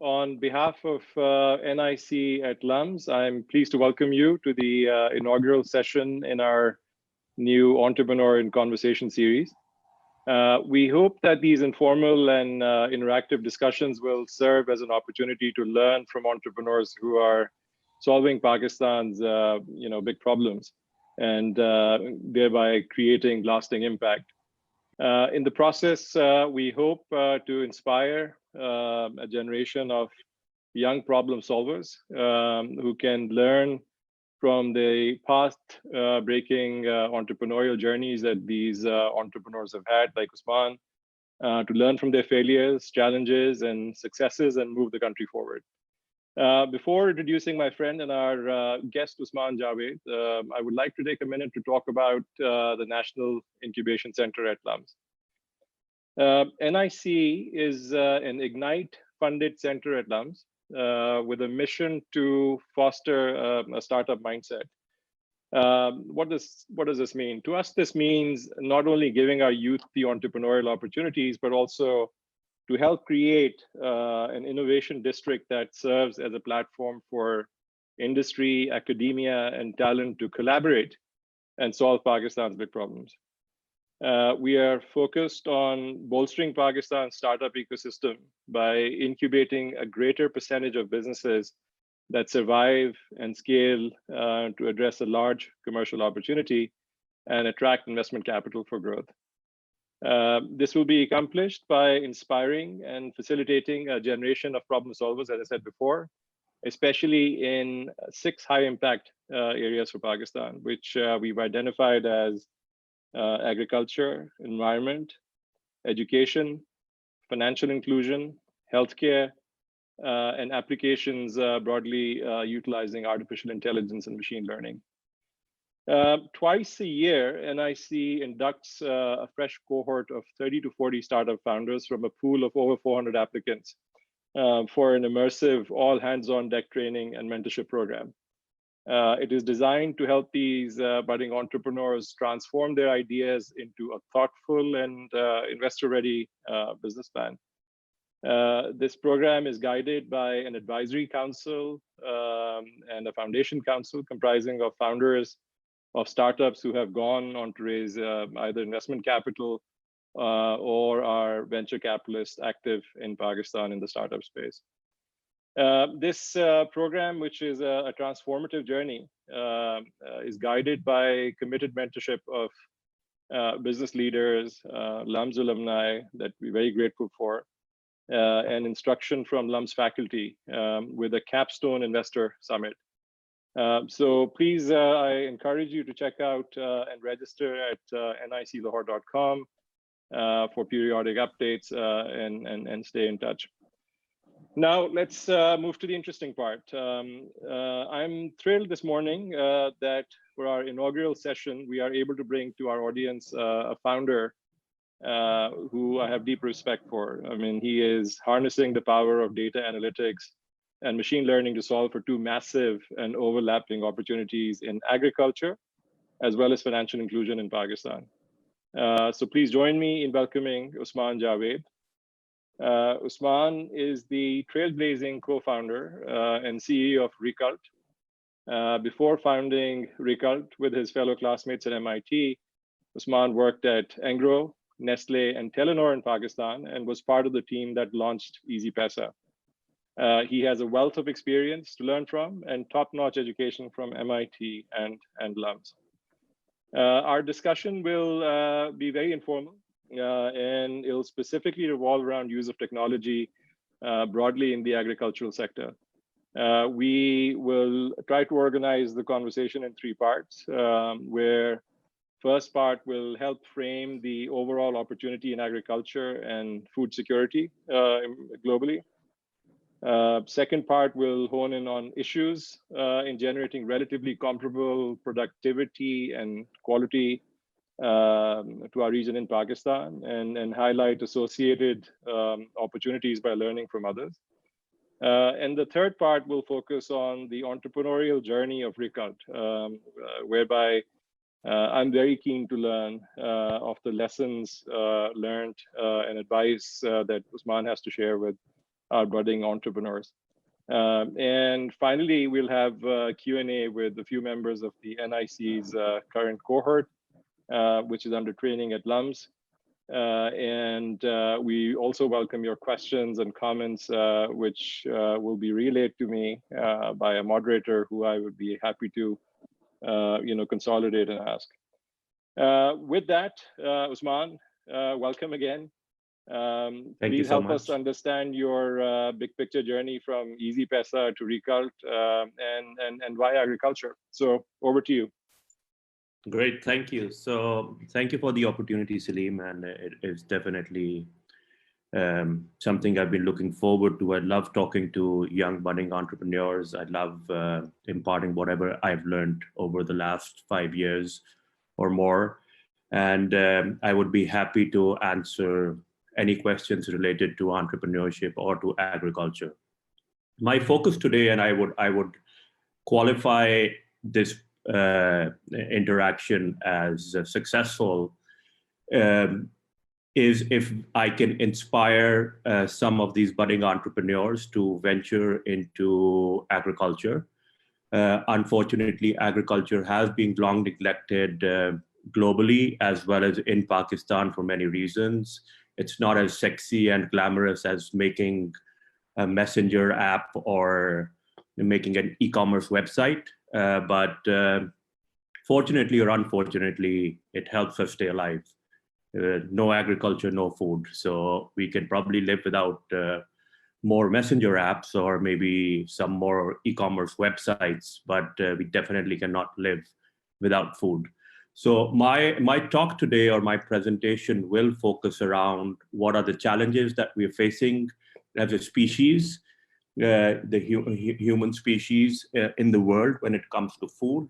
On behalf of NIC at Lums, I'm pleased to welcome you to the inaugural session in our new Entrepreneur in Conversation series. We hope that these informal and interactive discussions will serve as an opportunity to learn from entrepreneurs who are solving Pakistan's big problems and thereby creating lasting impact. In the process, we hope to inspire a generation of young problem solvers who can learn from the path-breaking entrepreneurial journeys that these entrepreneurs have had, like Usman, to learn from their failures, challenges, and successes and move the country forward. Before introducing my friend and our guest, Usman Javaid, I would like to take a minute to talk about the National Incubation Center at Lums. NIC is an Ignite-funded center at Lums with a mission to foster a startup mindset. What does this mean? To us, this means not only giving our youth the entrepreneurial opportunities, but also to help create an innovation district that serves as a platform for industry, academia, and talent to collaborate and solve Pakistan's big problems. We are focused on bolstering Pakistan's startup ecosystem by incubating a greater percentage of businesses that survive and scale to address a large commercial opportunity and attract investment capital for growth. This will be accomplished by inspiring and facilitating a generation of problem solvers, as I said before, especially in 6 high impact areas for Pakistan, which we've identified as agriculture, environment, education, financial inclusion, healthcare, and applications broadly utilizing artificial intelligence and machine learning. Twice a year, NIC inducts a fresh cohort of 30 to 40 startup founders from a pool of over 400 applicants for an immersive all hands-on deck training and mentorship program. It is designed to help these budding entrepreneurs transform their ideas into a thoughtful and investor-ready business plan. This program is guided by an advisory council and a foundation council comprising of founders of startups who have gone on to raise either investment capital or are venture capitalists active in Pakistan in the startup space. This program, which is a transformative journey, is guided by committed mentorship of business leaders, Lums alumni that we're very grateful for, and instruction from Lums faculty with a capstone investor summit. So please, I encourage you to check out and register at niclahore.com for periodic updates and stay in touch. Now, let's move to the interesting part. I'm thrilled this morning that for our inaugural session, we are able to bring to our audience a founder who I have deep respect for. I mean, he is harnessing the power of data analytics and machine learning to solve for 2 massive and overlapping opportunities in agriculture, as well as financial inclusion in Pakistan. So please join me in welcoming Usman Javaid. Usman is the trailblazing co-founder and CEO of Ricult. Before founding Ricult with his fellow classmates at MIT, Usman worked at Engro, Nestle, and Telenor in Pakistan and was part of the team that launched Easy Pesa. He has a wealth of experience to learn from and top-notch education from MIT and Lums. Our discussion will be very informal and it'll specifically revolve around use of technology broadly in the agricultural sector. We will try to organize the conversation in 3 parts, where first part will help frame the overall opportunity in agriculture and food security globally. Second part will hone in on issues in generating relatively comparable productivity and quality to our region in Pakistan and highlight associated opportunities by learning from others. And the third part will focus on the entrepreneurial journey of Ricult, whereby I'm very keen to learn of the lessons learned and advice that Usman has to share with our budding entrepreneurs. And finally, we'll have Q&A with a few members of the NIC's current cohort, which is under training at Lums. And we also welcome your questions and comments, which will be relayed to me by a moderator who I would be happy to consolidate and ask. With that, Usman, welcome again. Please help us understand your big picture journey from Easy Pesa to Ricult and why agriculture. So over to you. Great, thank you. So thank you for the opportunity, Saleem, and it is definitely something I've been looking forward to. I love talking to young budding entrepreneurs. I love imparting whatever I've learned over the last 5 years or more. And I would be happy to answer any questions related to entrepreneurship or to agriculture. My focus today, and I would qualify this interaction as successful, is if I can inspire some of these budding entrepreneurs to venture into agriculture. Unfortunately, agriculture has been long neglected globally as well as in Pakistan for many reasons. It's not as sexy and glamorous as making a messenger app or making an e-commerce website. But fortunately or unfortunately, it helps us stay alive. No agriculture, no food. So we can probably live without more messenger apps or maybe some more e-commerce websites, but we definitely cannot live without food. So my talk today or my presentation will focus around what are the challenges that we're facing as a species, the human species in the world when it comes to food.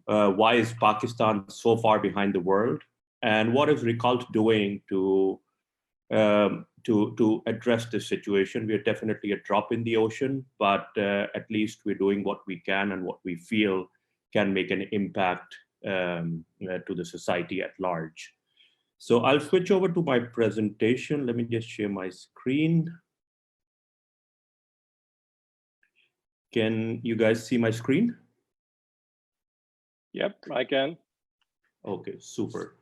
Why is Pakistan so far behind the world? And what is Ricult doing to address this situation? We are definitely a drop in the ocean, but at least we're doing what we can and what we feel can make an impact to the society at large. So I'll switch over to my presentation. Let me just share my screen. Can you guys see my screen? Yep, I can. Okay, super.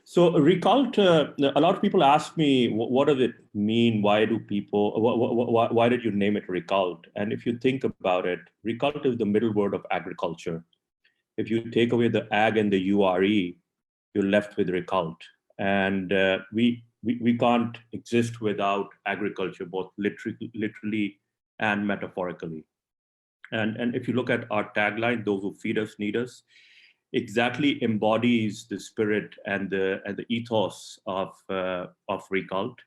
So Ricult, a lot of people ask me, what does it mean? Why do people, why did you name it Ricult? And if you think about it, Ricult is the middle word of agriculture. If you take away the ag and the URE, you're left with Ricult. And we can't exist without agriculture, both literally and metaphorically. And if you look at our tagline, those who feed us need us, exactly embodies the spirit and the ethos of Ricult.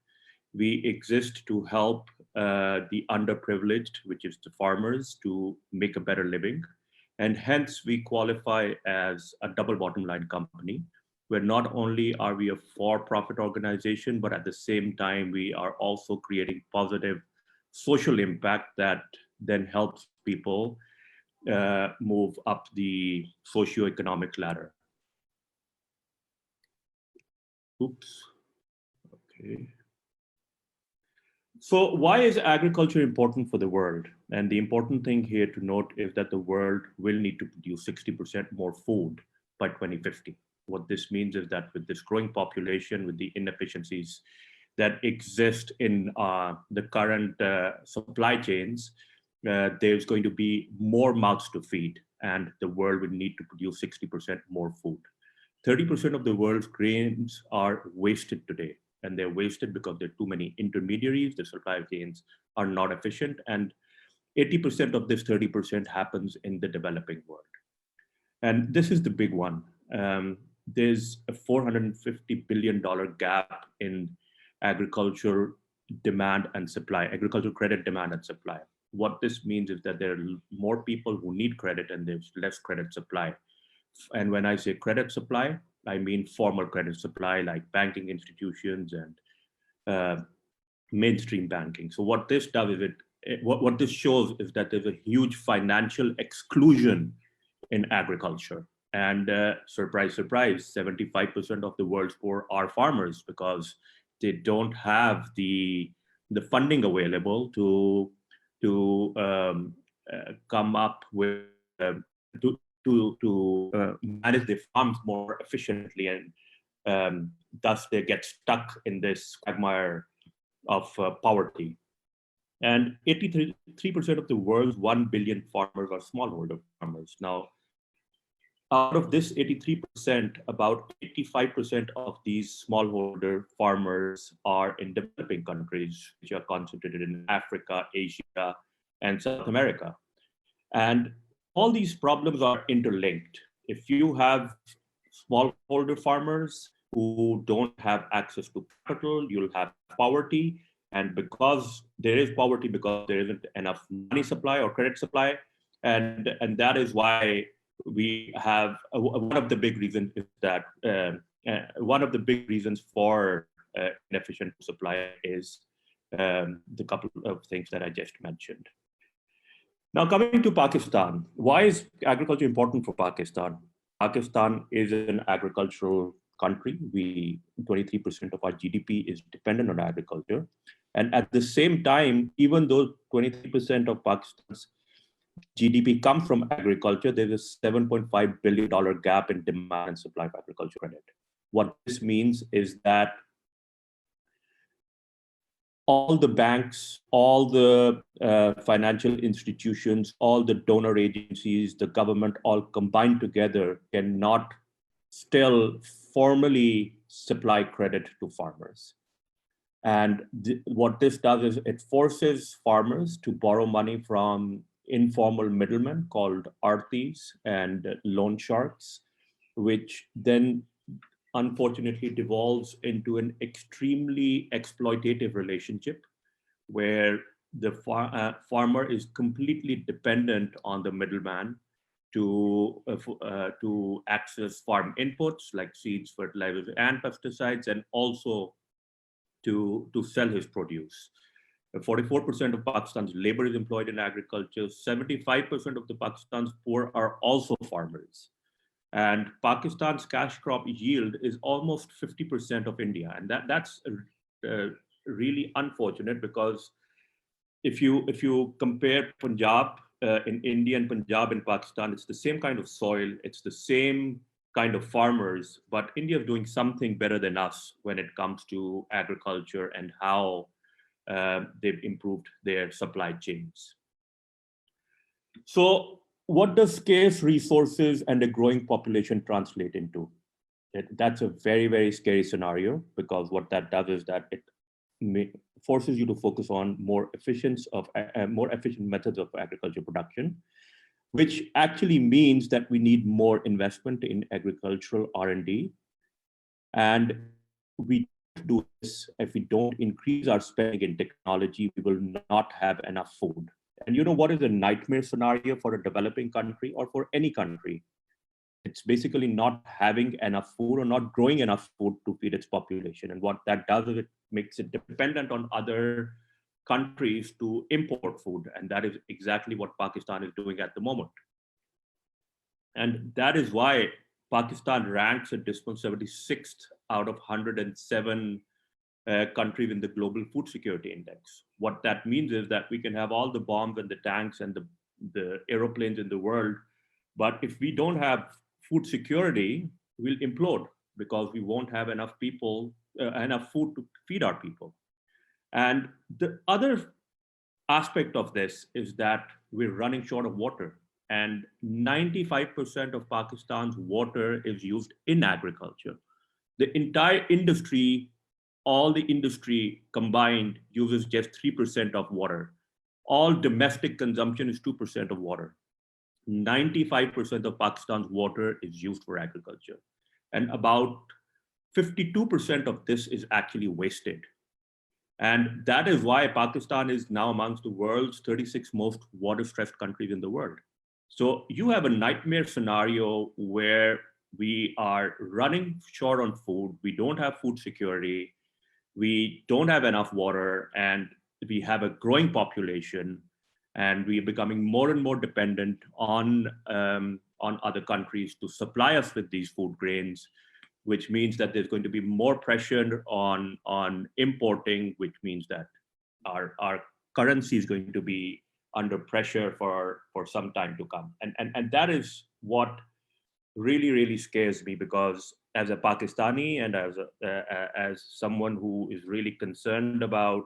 We exist to help the underprivileged, which is the farmers, to make a better living. And hence we qualify as a double bottom line company, where not only are we a for-profit organization, but at the same time, we are also creating positive social impact that then helps people move up the socioeconomic ladder. Oops, okay. So why is agriculture important for the world? And the important thing here to note is that the world will need to produce 60% more food by 2050. What this means is that with this growing population, with the inefficiencies that exist in the current supply chains, there's going to be more mouths to feed, and the world will need to produce 60% more food. 30% of the world's grains are wasted today, and they're wasted because there are too many intermediaries, the supply chains are not efficient, and 80% of this 30% happens in the developing world. And this is the big one. There's a $450 billion gap in agriculture demand and supply, agricultural credit demand and supply. What this means is that there are more people who need credit and there's less credit supply. And when I say credit supply, I mean formal credit supply like banking institutions and mainstream banking. So what this does is what this shows is that there's a huge financial exclusion in agriculture. And surprise, surprise, 75% of the world's poor are farmers because they don't have the the funding available to come up with manage their farms more efficiently, and thus they get stuck in this quagmire of poverty. And 83% of the world's 1 billion farmers are smallholder farmers. Now, out of this 83%, about 85% of these smallholder farmers are in developing countries, which are concentrated in Africa, Asia, and South America. And all these problems are interlinked. If you have smallholder farmers who don't have access to capital, you'll have poverty. And because there is poverty, because there isn't enough money supply or credit supply, and that is why we have one of the big reasons is that one of the big reasons for inefficient supply is the couple of things that I just mentioned. Now, coming to Pakistan, why is agriculture important for Pakistan? Pakistan is an agricultural country. 23% of our GDP is dependent on agriculture. And at the same time, even though 23% of Pakistan's GDP comes from agriculture, there's a $7.5 billion gap in demand and supply of agricultural credit. What this means is that all the banks, all the financial institutions, all the donor agencies, the government, all combined together cannot still formally supply credit to farmers. And what this does is it forces farmers to borrow money from informal middlemen called artis and loan sharks, which then unfortunately devolves into an extremely exploitative relationship where the farmer is completely dependent on the middleman to access farm inputs like seeds, fertilizers, and pesticides, and also to sell his produce. 44% of Pakistan's labor is employed in agriculture. 75% of the Pakistan's poor are also farmers. And Pakistan's cash crop yield is almost 50% of India. And that's really unfortunate, because if you compare Punjab in India and Punjab in Pakistan, it's the same kind of soil, it's the same kind of farmers, but India is doing something better than us when it comes to agriculture and how they've improved their supply chains. So what does scarce resources and a growing population translate into? That's a very, very scary scenario, because what that does is that it forces you to focus on more efficient methods of agriculture production, which actually means that we need more investment in agricultural R&D. And we do this, if we don't increase our spending in technology, we will not have enough food. And you know what is a nightmare scenario for a developing country or for any country? It's basically not having enough food or not growing enough food to feed its population. And what that does is it makes it dependent on other countries to import food. And that is exactly what Pakistan is doing at the moment. And that is why Pakistan ranks at dismal 76th out of 107 countries in the Global Food Security Index. What that means is that we can have all the bombs and the tanks and the aeroplanes in the world, but if we don't have food security, we'll implode, because we won't have enough people, enough food to feed our people. And the other aspect of this is that we're running short of water. And 95% of Pakistan's water is used in agriculture. The entire industry, all the industry combined, uses just 3% of water. All domestic consumption is 2% of water. 95% of Pakistan's water is used for agriculture. And about 52% of this is actually wasted. And that is why Pakistan is now amongst the world's 36 most water-stressed countries in the world. So you have a nightmare scenario where we are running short on food, we don't have food security, we don't have enough water, and we have a growing population, and we're becoming more and more dependent on other countries to supply us with these food grains, which means that there's going to be more pressure on importing, which means that our currency is going to be under pressure for some time to come. And that is what really scares me, because as a Pakistani and as someone who is really concerned about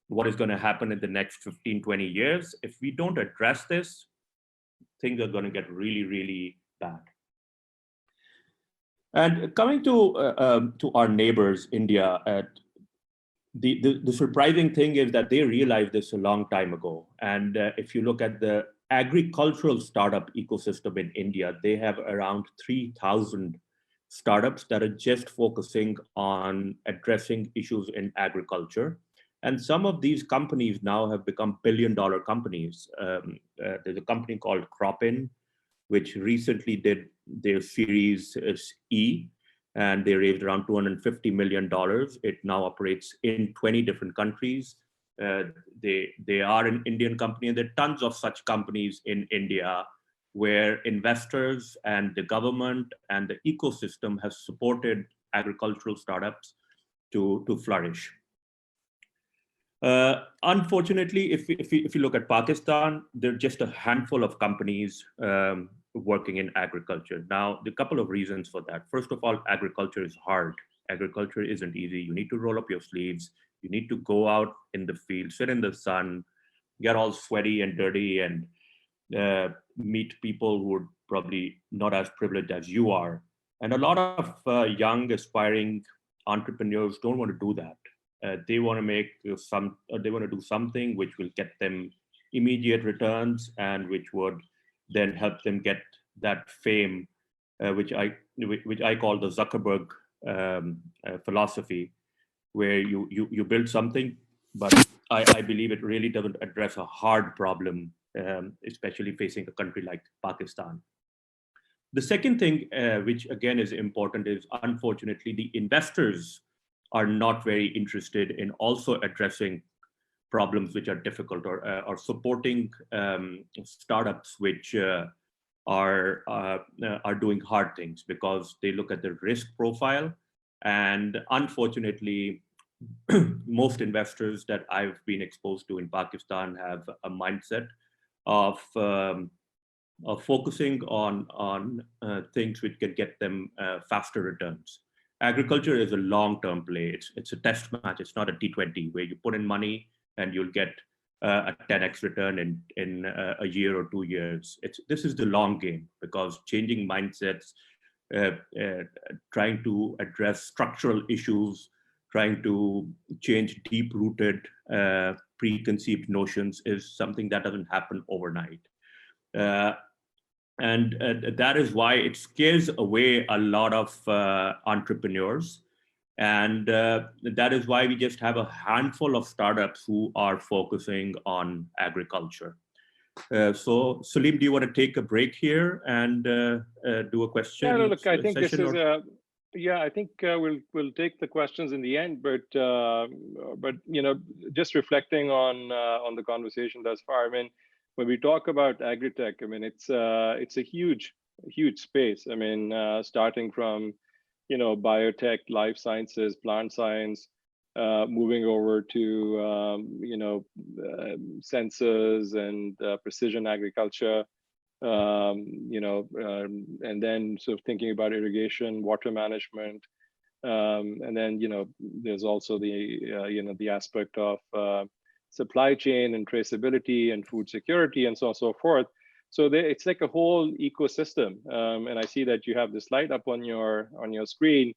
what is going to happen in the next 15, 20 years, if we don't address this, things are going to get really bad. And coming to our neighbors, India, the surprising thing is that they realized this a long time ago. And if you look at the agricultural startup ecosystem in India, they have around 3,000 startups that are just focusing on addressing issues in agriculture. And some of these companies now have become billion-dollar companies. There's a company called Ricult Inc, which recently did their Series E, and they raised around $250 million. It now operates in 20 different countries. They are an Indian company, and there are tons of such companies in India where investors and the government and the ecosystem have supported agricultural startups to flourish. Unfortunately, if you look at Pakistan, there are just a handful of companies working in agriculture. Now, there are a couple of reasons for that. First of all, agriculture is hard. Agriculture isn't easy. You need to roll up your sleeves. You need to go out in the field, sit in the sun, get all sweaty and dirty, and meet people who are probably not as privileged as you are. And a lot of young aspiring entrepreneurs don't want to do that. They want to do something which will get them immediate returns and which would then help them get that fame, which I call the Zuckerberg philosophy, where you build something, but I believe it really doesn't address a hard problem, especially facing a country like Pakistan. The second thing, which again is important, is unfortunately the investors are not very interested in also addressing problems which are difficult, or supporting startups which are doing hard things, because they look at the risk profile. And unfortunately, most investors that I've been exposed to in Pakistan have a mindset of focusing on things which can get them faster returns. Agriculture is a long-term play. It's a test match. It's not a T20 where you put in money and you'll get a 10x return in a year or 2 years. This is the long game, because changing mindsets, trying to address structural issues, trying to change deep-rooted preconceived notions is something that doesn't happen overnight. And that is why it scares away a lot of entrepreneurs. And that is why we just have a handful of startups who are focusing on agriculture. So Saleem, do you want to take a break here and do a question? Yeah, look, I think this is or... I think we'll take the questions in the end, but just reflecting on the conversation thus far. I mean, when we talk about agri-tech, I mean, it's a huge space. I mean, starting from biotech, life sciences, plant science, moving over to sensors and precision agriculture, and then sort of thinking about irrigation, water management, and then there's also the aspect of supply chain and traceability and food security and so on and so forth. So it's like a whole ecosystem, and I see that you have the slide up on your screen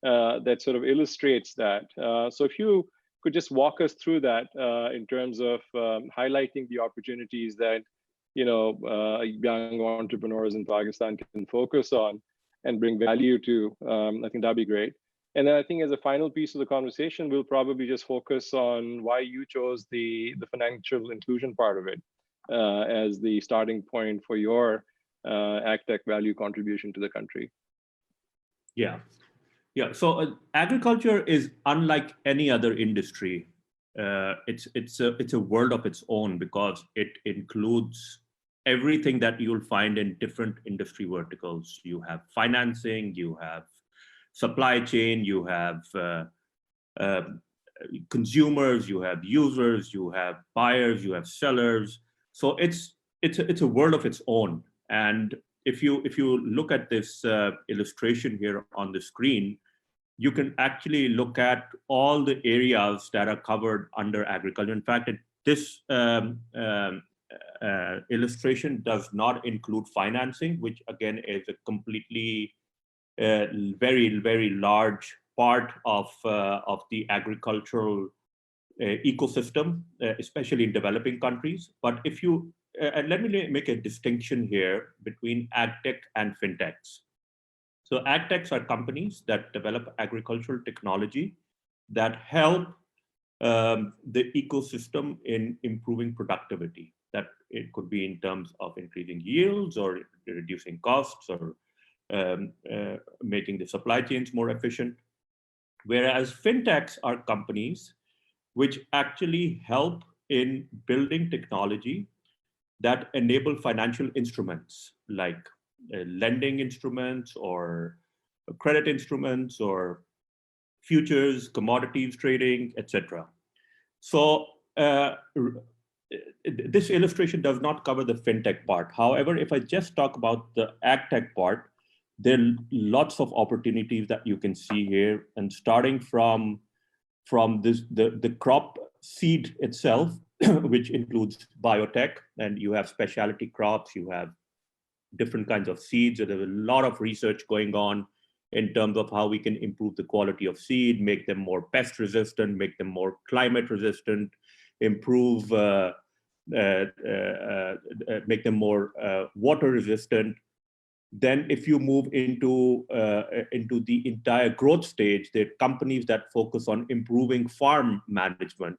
that sort of illustrates that. So if you could just walk us through that in terms of highlighting the opportunities that young entrepreneurs in Pakistan can focus on and bring value to, I think that'd be great. And then I think as a final piece of the conversation, we'll probably just focus on why you chose the financial inclusion part of it as the starting point for your agtech value contribution to the country. Yeah. So agriculture is unlike any other industry. It's a world of its own, because it includes everything that you'll find in different industry verticals. You have financing, you have supply chain, you have consumers, you have users, you have buyers, you have sellers. So it's a world of its own. And if you look at this illustration here on the screen, you can actually look at all the areas that are covered under agriculture. In fact, this illustration does not include financing, which again is a completely very, very large part of the agricultural ecosystem, especially in developing countries. But if you, and let me make a distinction here between agtech and fintechs. So agtechs are companies that develop agricultural technology that help the ecosystem in improving productivity. That it could be in terms of increasing yields or reducing costs or making the supply chains more efficient. Whereas fintechs are companies which actually help in building technology that enable financial instruments like lending instruments or credit instruments or futures, commodities trading, etc. So this illustration does not cover the fintech part. However, if I just talk about the agtech part, there are lots of opportunities that you can see here, and starting from this the crop seed itself, which includes biotech, and you have specialty crops, you have different kinds of seeds. So there's a lot of research going on in terms of how we can improve the quality of seed, make them more pest resistant, make them more climate resistant, improve, make them more water resistant. Then if you move into the entire growth stage, there are companies that focus on improving farm management.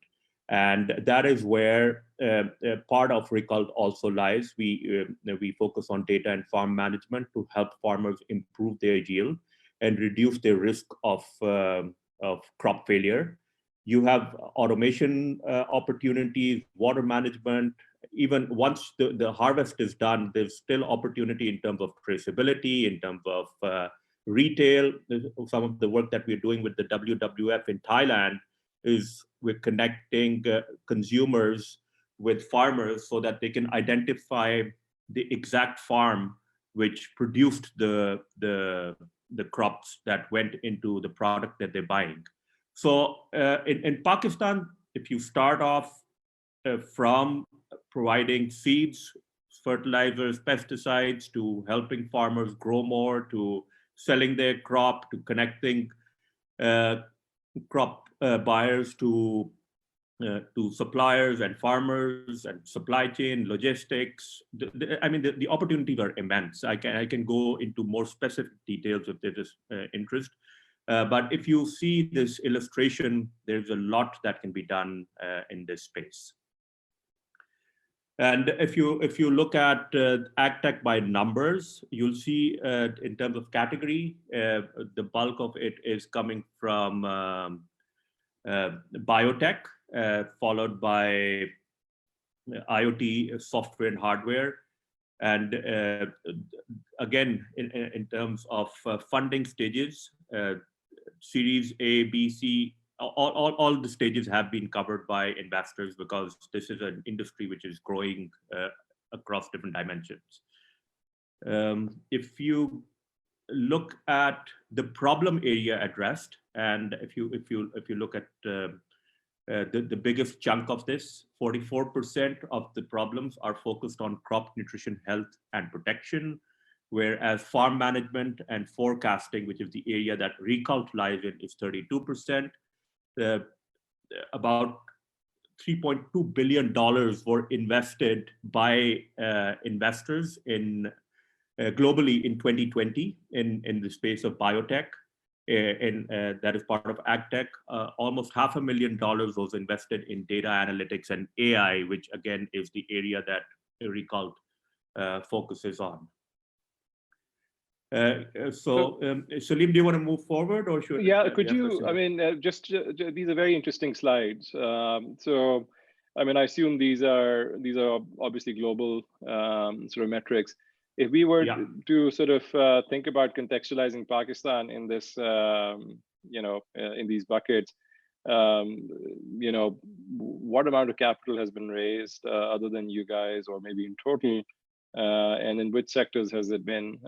And that is where part of Ricult also lies. We focus on data and farm management to help farmers improve their yield and reduce their risk of crop failure. You have automation opportunities, water management. Even once the harvest is done, there's still opportunity in terms of traceability, in terms of retail. Some of the work that we're doing with the WWF in Thailand is we're connecting consumers with farmers so that they can identify the exact farm which produced the crops that went into the product that they're buying. So in Pakistan, if you start off from providing seeds, fertilizers, pesticides, to helping farmers grow more, to selling their crop, to connecting crop buyers to suppliers and farmers and supply chain, logistics. The opportunities are immense. I can go into more specific details if there is interest. But if you see this illustration, there's a lot that can be done in this space. And if you look at agtech by numbers, you'll see in terms of category, the bulk of it is coming from biotech, followed by IoT, software and hardware. And again, in terms of funding stages, Series A, B, C, all the stages have been covered by investors because this is an industry which is growing across different dimensions. If you look at the problem area addressed, and if you look at the biggest chunk of this, 44% of the problems are focused on crop nutrition, health, and protection, whereas farm management and forecasting, which is the area that Ricult lies in, is 32%. About $3.2 billion were invested by investors in globally in 2020 in the space of biotech. That is part of agtech. Almost $500,000 was invested in data analytics and AI, which again is the area that Ricult focuses on. Saleem, do you want to move forward, or should? Yeah, could you? I mean, these are very interesting slides. So, I mean, I assume these are obviously global sort of metrics. If we were to sort of think about contextualizing Pakistan in this, in these buckets, you know, what amount of capital has been raised other than you guys, or maybe in total, and in which sectors has it been?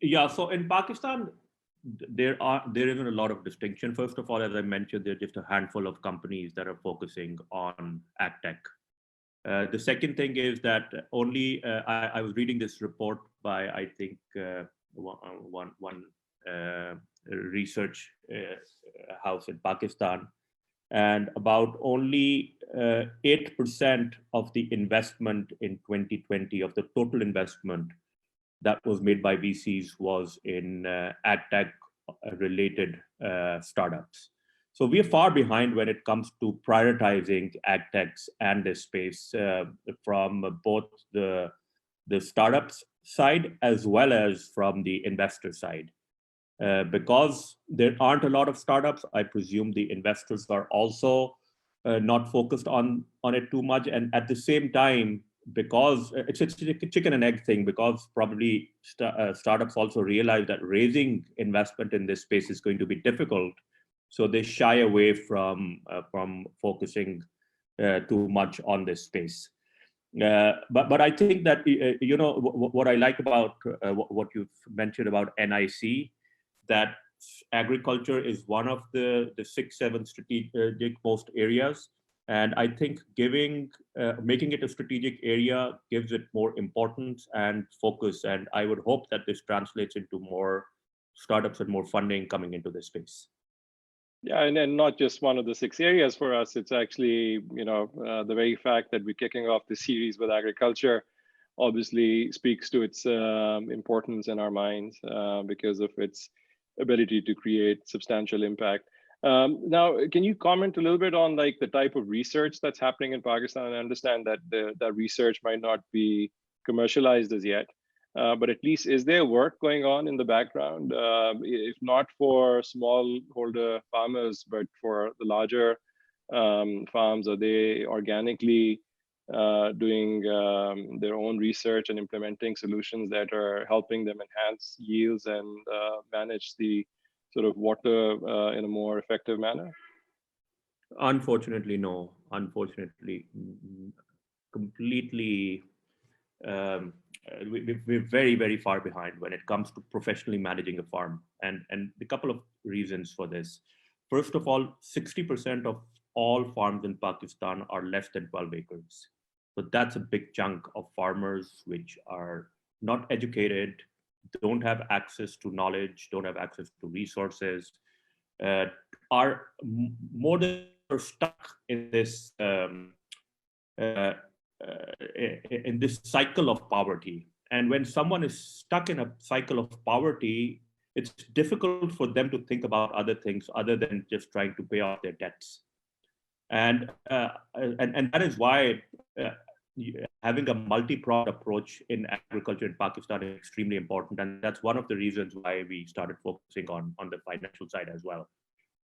Yeah, so in Pakistan, there isn't a lot of distinction. First of all, as I mentioned, there are just a handful of companies that are focusing on ag-tech. The second thing is that only I was reading this report by, I think, one research house in Pakistan, and about only 8% of the investment in 2020 of the total investment that was made by VCs was in ag-tech related startups. So we are far behind when it comes to prioritizing ag-techs and this space from both the startups side as well as from the investor side. Because there aren't a lot of startups, I presume the investors are also not focused on it too much. And at the same time, because it's a chicken and egg thing, because probably startups also realize that raising investment in this space is going to be difficult. So they shy away from focusing too much on this space. But I think that, you know, what I like about what you've mentioned about NIC, that agriculture is one of the 6-7 strategic most areas. And I think making it a strategic area gives it more importance and focus. And I would hope that this translates into more startups and more funding coming into this space. Yeah, and not just one of the 6 areas for us. It's actually, you know, the very fact that we're kicking off the series with agriculture obviously speaks to its importance in our minds because of its ability to create substantial impact. Now, can you comment a little bit on like the type of research that's happening in Pakistan? I understand that that research might not be commercialized as yet, but at least is there work going on in the background, if not for smallholder farmers, but for the larger farms? Are they organically doing their own research and implementing solutions that are helping them enhance yields and manage the sort of water in a more effective manner? Unfortunately, no. Unfortunately, completely. We're very, very far behind when it comes to professionally managing a farm, and a couple of reasons for this. First of all, 60% of all farms in Pakistan are less than 12 acres. So that's a big chunk of farmers which are not educated, don't have access to knowledge, don't have access to resources, are more than stuck in this cycle of poverty. And when someone is stuck in a cycle of poverty, it's difficult for them to think about other things other than just trying to pay off their debts. And that is why having a multi-pronged approach in agriculture in Pakistan is extremely important. And that's one of the reasons why we started focusing on the financial side as well.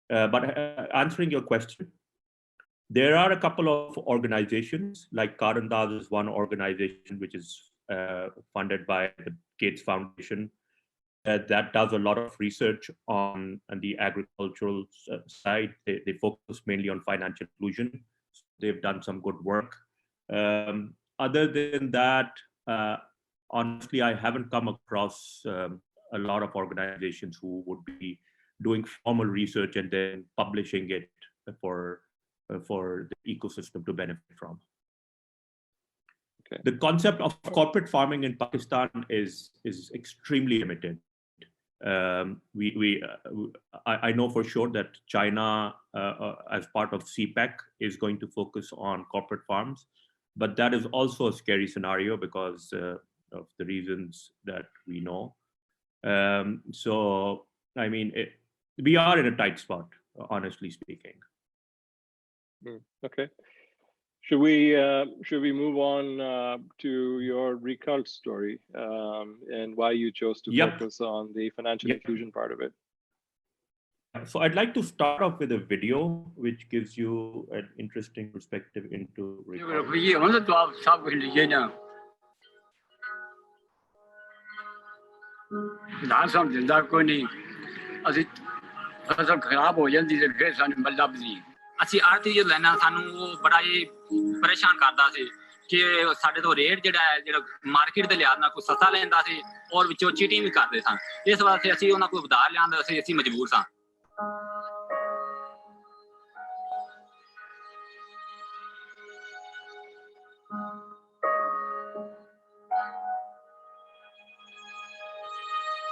But answering your question, there are a couple of organizations, like Karandaz is one organization which is funded by the Gates Foundation that does a lot of research on the agricultural side. They focus mainly on financial inclusion. So they've done some good work. Other than that, honestly, I haven't come across a lot of organizations who would be doing formal research and then publishing it for the ecosystem to benefit from. Okay. The concept of corporate farming in Pakistan is extremely limited. I know for sure that China, as part of CPEC, is going to focus on corporate farms, but that is also a scary scenario because of the reasons that we know. So, I mean, we are in a tight spot, honestly speaking. Okay. Should we move on to your Ricult story and why you chose to focus on the financial inclusion part of it? So I'd like to start off with a video which gives you an interesting perspective into Ricult. फसल खराब हो जाती ते फिर सानू लभदी ਅਸੀਂ ਆੜਤੀ ਜੋ ਲੈਣਾ ਸਾਨੂੰ ਉਹ ਬੜਾ ਹੀ ਪਰੇਸ਼ਾਨ ਕਰਦਾ ਸੀ ਕਿ ਸਾਡੇ ਤੋਂ ਰੇਟ ਜਿਹੜਾ ਮਾਰਕੀਟ ਦੇ ਲਿਹਾਜ਼ ਨਾਲ ਕੋਈ ਸਸਤਾ ਲੈਂਦਾ ਸੀ ਔਰ ਵਿੱਚੋਂ ਚੀਟਿੰਗ ਵੀ ਕਰਦੇ ਸਨ ਇਸ ਵਾਸਤੇ ਅਸੀਂ ਉਹਨਾਂ ਕੋਲ ਉਧਾਰ ਲਿਆਂਦਾ ਅਸੀਂ ਮਜਬੂਰ ਸਾਂ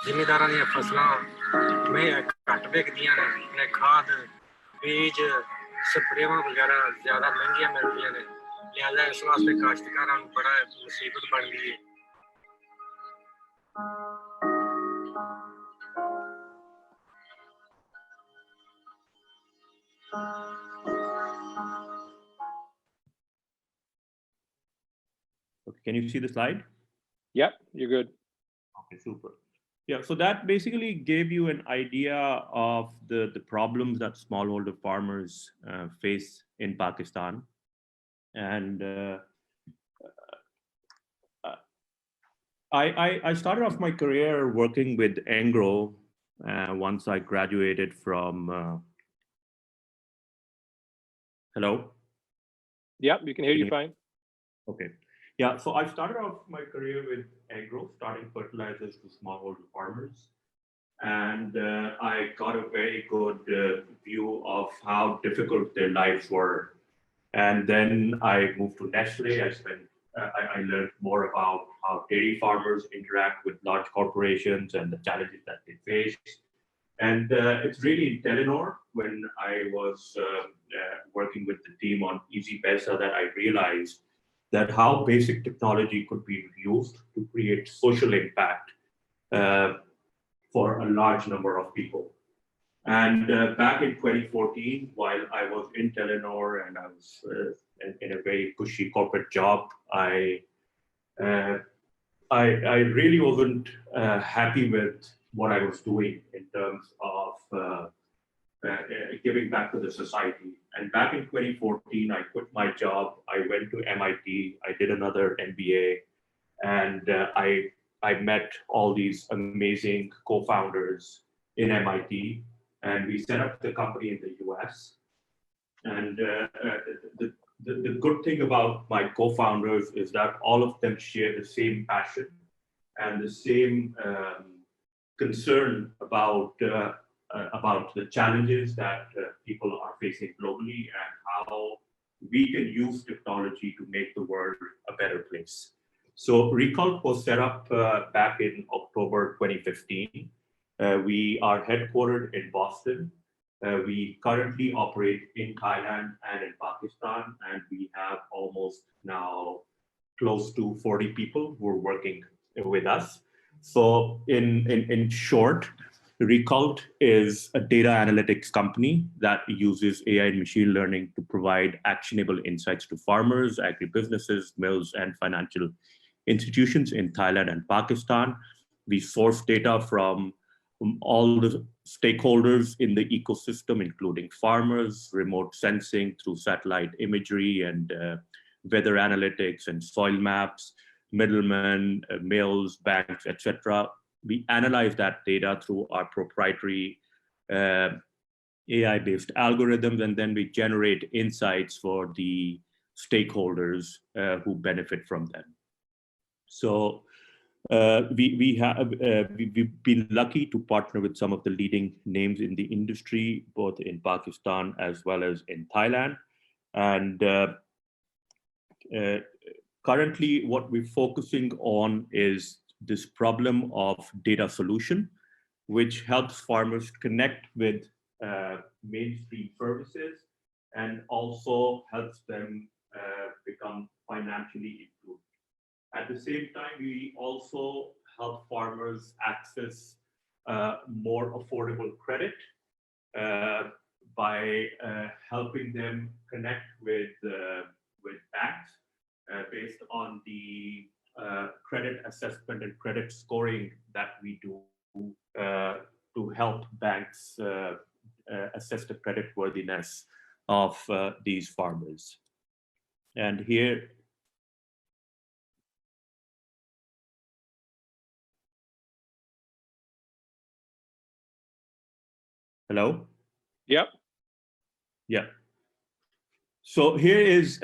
ਜ਼ਿਮੀਂਦਾਰਾਂ ਦੀਆਂ ਫਸਲਾਂ ਮੈਂ ਘੱਟ ਵਿਕਦੀਆਂ ਨੇ ਖਾਦ ਬੀਜ ਸਪਰੇਵਾਂ ਵਗੈਰਾ ਜ਼ਿਆਦਾ ਮਹਿੰਗੀਆਂ ਮਿਲਦੀਆਂ ਨੇ ਲਿਹਾਜ਼ਾ ਇਸ ਵਾਸਤੇ ਕਾਸ਼ਤਕਾਰਾਂ ਨੂੰ ਬੜਾ ਮੁਸੀਬਤ ਬਣ ਗਈ ਹੈ Okay, can you see the slide? Yeah, you're good. Okay, super. Yeah, so that basically gave you an idea of the problems that smallholder farmers face in Pakistan. And I started off my career working with Angro once I graduated from. Hello? Yeah, we can hear you fine. Okay. Yeah, so I started off my career with agro, starting fertilizers to smallholder farmers. And I got a very good view of how difficult their lives were. And then I moved to Nestle. I learned more about how dairy farmers interact with large corporations and the challenges that they face. And it's really in Telenor, when I was working with the team on Easy Pesa, that I realized that how basic technology could be used to create social impact for a large number of people. And back in 2014, while I was in Telenor and I was in a very cushy corporate job, I really wasn't happy with what I was doing in terms of giving back to the society. And back in 2014, I quit my job. I went to MIT. I did another MBA. And I met all these amazing co-founders in MIT. And we set up the company in the US. And the good thing about my co-founders is that all of them share the same passion and the same concern about the challenges that people are facing globally and how we can use technology to make the world a better place. So Ricult was set up back in October 2015. We are headquartered in Boston. We currently operate in Thailand and in Pakistan, and we have almost now close to 40 people who are working with us. So in short, Ricult is a data analytics company that uses AI and machine learning to provide actionable insights to farmers, agribusinesses, mills, and financial institutions in Thailand and Pakistan. We source data from all the stakeholders in the ecosystem, including farmers, remote sensing through satellite imagery and weather analytics and soil maps, middlemen, mills, banks, etc. We analyze that data through our proprietary AI-based algorithms, and then we generate insights for the stakeholders who benefit from them. So we've been lucky to partner with some of the leading names in the industry, both in Pakistan as well as in Thailand. And currently, what we're focusing on is this problem of data solution, which helps farmers connect with mainstream services and also helps them become financially improved. At the same time, we also help farmers access more affordable credit by helping them connect with banks based on the credit assessment and credit scoring that we do to help banks assess the credit worthiness of these farmers. And here, Hello? Yep. Yeah. So here is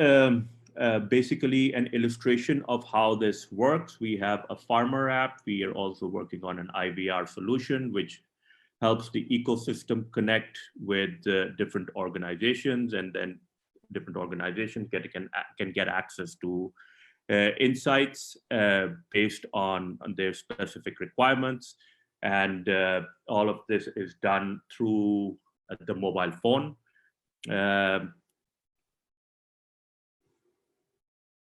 basically an illustration of how this works. We have a farmer app. We are also working on an IVR solution, which helps the ecosystem connect with different organizations, and then different organizations can get access to insights based on their specific requirements. And all of this is done through the mobile phone.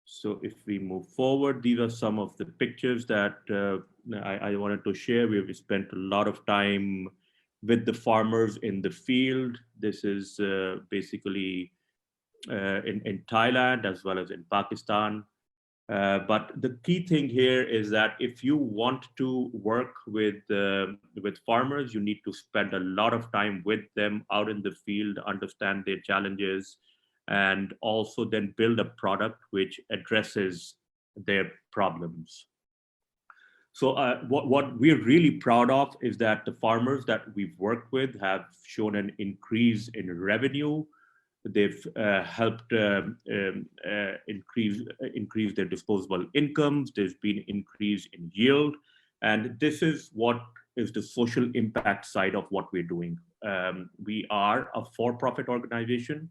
So if we move forward, these are some of the pictures that I wanted to share. We spent a lot of time with the farmers in the field. This is basically in Thailand as well as in Pakistan. But the key thing here is that if you want to work with farmers, you need to spend a lot of time with them out in the field, understand their challenges, and also then build a product which addresses their problems. So what we're really proud of is that the farmers that we've worked with have shown an increase in revenue. They've helped increase their disposable incomes. There's been increase in yield. And this is what is the social impact side of what we're doing. We are a for-profit organization.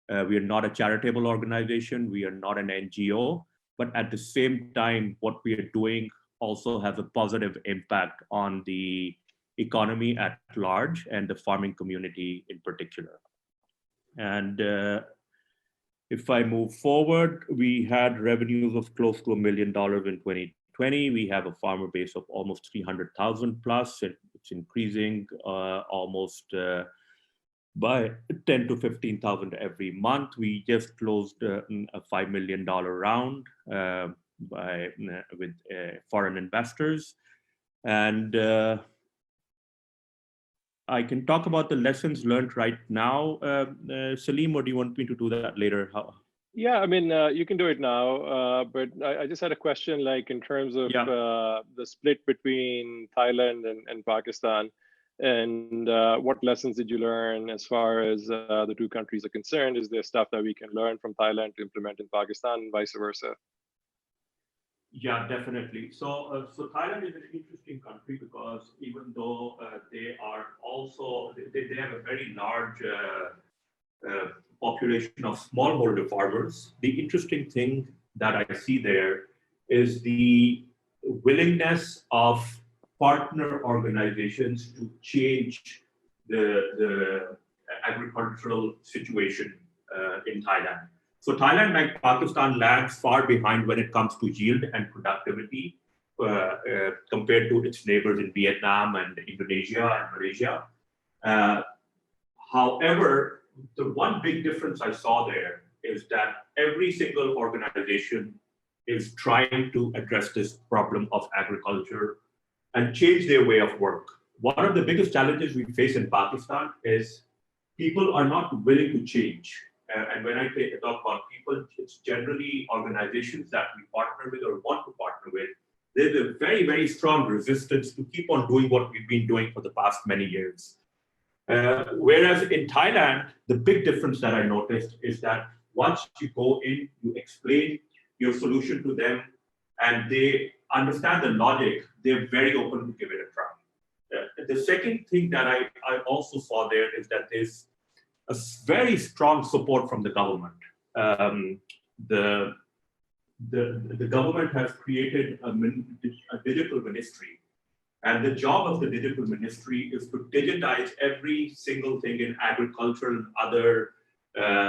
We are not a charitable organization. We are not an NGO. But at the same time, what we are doing also has a positive impact on the economy at large and the farming community in particular. And if I move forward, we had revenues of close to $1 million in 2020. We have a farmer base of almost 300,000 plus. It's increasing almost by 10 to 15,000 every month. We just closed a $5 million round with foreign investors. And I can talk about the lessons learned right now, Saleem, or do you want me to do that later? Yeah, I mean, you can do it now, but I just had a question, like in terms of the split between Thailand and Pakistan, and what lessons did you learn as far as the two countries are concerned? Is there stuff that we can learn from Thailand to implement in Pakistan and vice versa? Yeah, definitely. So Thailand is an interesting country because even though they are also, they have a very large population of smallholder farmers, the interesting thing that I see there is the willingness of partner organizations to change the agricultural situation in Thailand. So Thailand, like Pakistan, lags far behind when it comes to yield and productivity compared to its neighbors in Vietnam and Indonesia and Malaysia. However, the one big difference I saw there is that every single organization is trying to address this problem of agriculture and change their way of work. One of the biggest challenges we face in Pakistan is people are not willing to change. And when I talk about people, it's generally organizations that we partner with or want to partner with. There's a very, very strong resistance to keep on doing what we've been doing for the past many years. Whereas in Thailand, the big difference that I noticed is that once you go in, you explain your solution to them, and they understand the logic, they're very open to give it a try. The second thing that I also saw there is that there's a very strong support from the government. The government has created a digital ministry, and the job of the digital ministry is to digitize every single thing in agriculture and other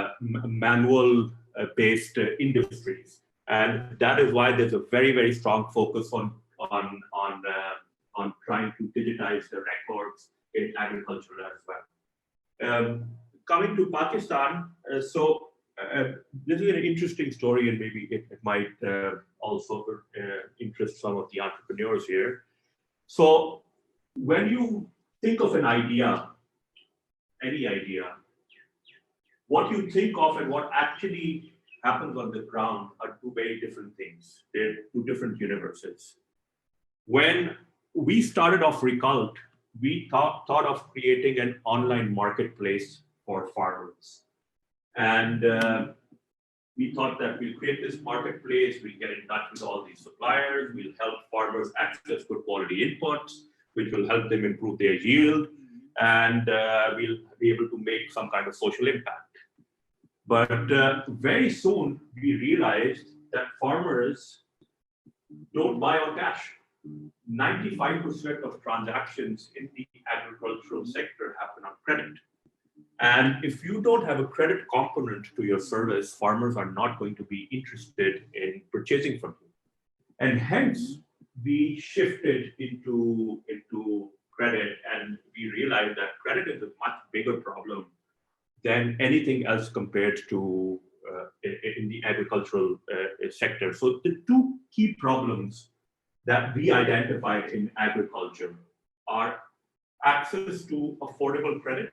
manual-based industries. And that is why there's a very, very strong focus on trying to digitize the records in agriculture as well. Coming to Pakistan, this is an interesting story, and maybe it might also interest some of the entrepreneurs here. So when you think of an idea, any idea, what you think of and what actually happens on the ground are two very different things. They're two different universes. When we started off Ricult, we thought of creating an online marketplace for farmers. And we thought that we'll create this marketplace, we'll get in touch with all these suppliers, we'll help farmers access good quality inputs, which will help them improve their yield, and we'll be able to make some kind of social impact. But very soon, we realized that farmers don't buy on cash. 95% of transactions in the agricultural sector happen on credit. And if you don't have a credit component to your service, farmers are not going to be interested in purchasing from you. And hence, we shifted into credit, and we realized that credit is a much bigger problem than anything else compared to in the agricultural sector. So the two key problems that we identified in agriculture are access to affordable credit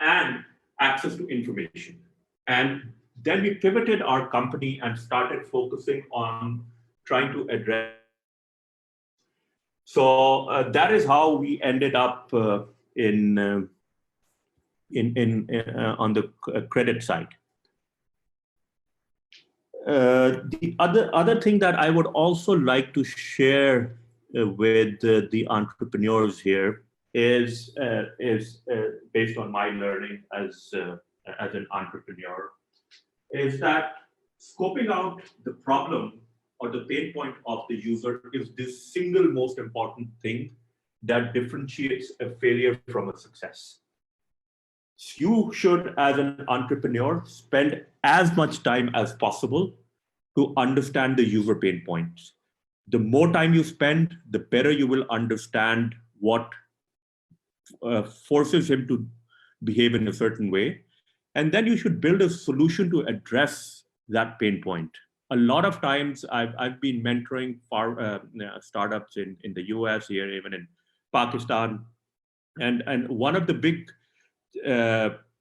and access to information. And then we pivoted our company and started focusing on trying to address. So that is how we ended up on the credit side. The other thing that I would also like to share with the entrepreneurs here is based on my learning as an entrepreneur, is that scoping out the problem or the pain point of the user is the single most important thing that differentiates a failure from a success. You should, as an entrepreneur, spend as much time as possible to understand the user pain points. The more time you spend, the better you will understand what forces him to behave in a certain way. And then you should build a solution to address that pain point. A lot of times I've been mentoring startups in the US, here, even in Pakistan. And one of the big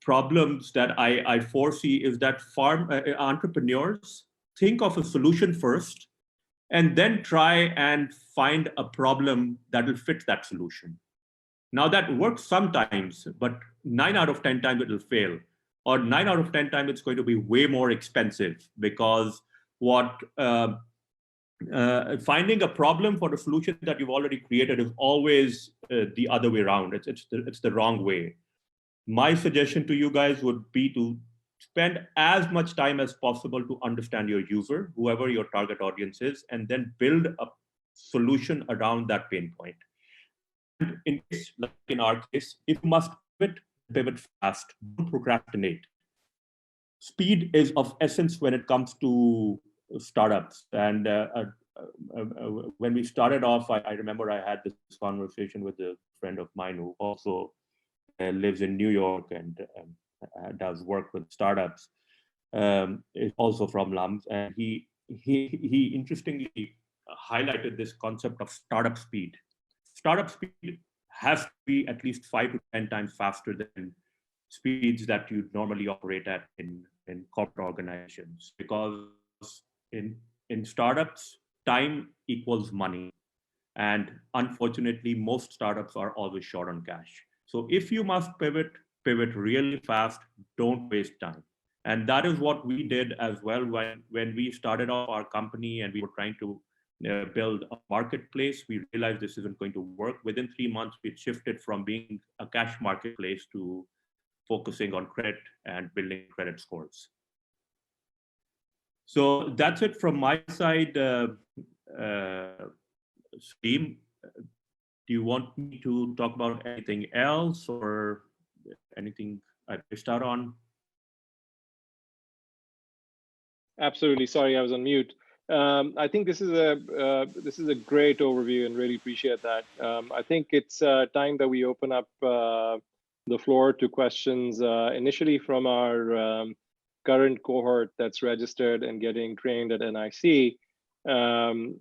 problems that I foresee is that entrepreneurs think of a solution first and then try and find a problem that will fit that solution. Now that works sometimes, but 9 out of 10 times it will fail. Or 9 out of 10 times it's going to be way more expensive, because finding a problem for the solution that you've already created is always the other way around. It's the wrong way. My suggestion to you guys would be to spend as much time as possible to understand your user, whoever your target audience is, and then build a solution around that pain point. In case, like in our case, if you must pivot fast, don't procrastinate. Speed is of essence when it comes to startups. And when we started off, I remember I had this conversation with a friend of mine who also lives in New York and does work with startups. Is also from Lums, and he interestingly highlighted this concept of startup speed. Startup speed has to be at least 5 to 10 times faster than speeds that you normally operate at in corporate organizations, because in startups, time equals money. And unfortunately, most startups are always short on cash. So if you must pivot really fast, don't waste time. And that is what we did as well when we started off our company and we were trying to build a marketplace. We realized this isn't going to work. Within 3 months, we shifted from being a cash marketplace to focusing on credit and building credit scores. So that's it from my side. Saleem, do you want me to talk about anything else or anything I missed out on? Absolutely. Sorry, I was on mute. I think this is a great overview, and really appreciate that. I think it's time that we open up the floor to questions, initially from our current cohort that's registered and getting trained at NIC.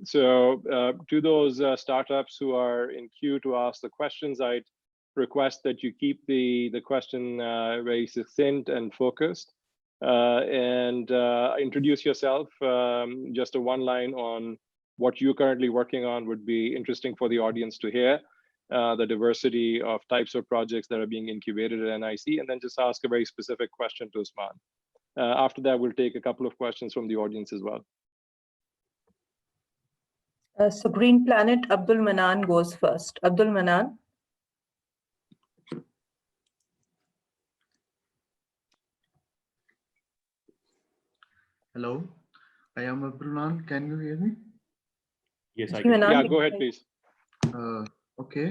So to those startups who are in queue to ask the questions, I'd request that you keep the question very succinct and focused, and introduce yourself. Just a one line on what you're currently working on would be interesting for the audience to hear. the diversity of types of projects that are being incubated at NIC, and then just ask a very specific question to Usman. After that, we'll take a couple of questions from the audience as well. So Green Planet, Abdul Manan goes first. Abdul Manan. Hello, I am Abdul Manan. Can you hear me? Yes, I Mr. can. Manan, Yeah, go ahead, please. Okay.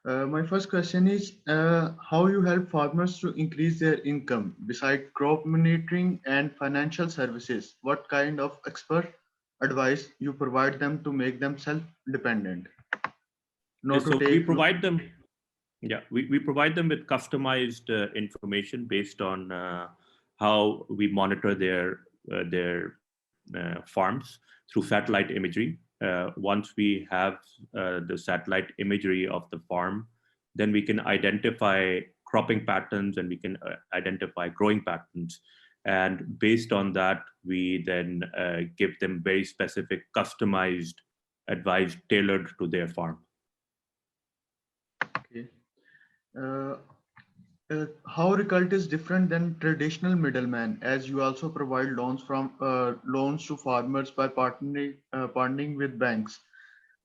My first question is how you help farmers to increase their income besides crop monitoring and financial services. What kind of expert advice you provide them to make them self-dependent? Not So to we take provide them, we provide them with customized information based on how we monitor their farms through satellite imagery. Once we have the satellite imagery of the farm, then we can identify cropping patterns and we can identify growing patterns. And based on that, we then give them very specific, customized advice tailored to their farm. Okay. How Ricult is different than traditional middleman, as you also provide loans loans to farmers by partnering with banks,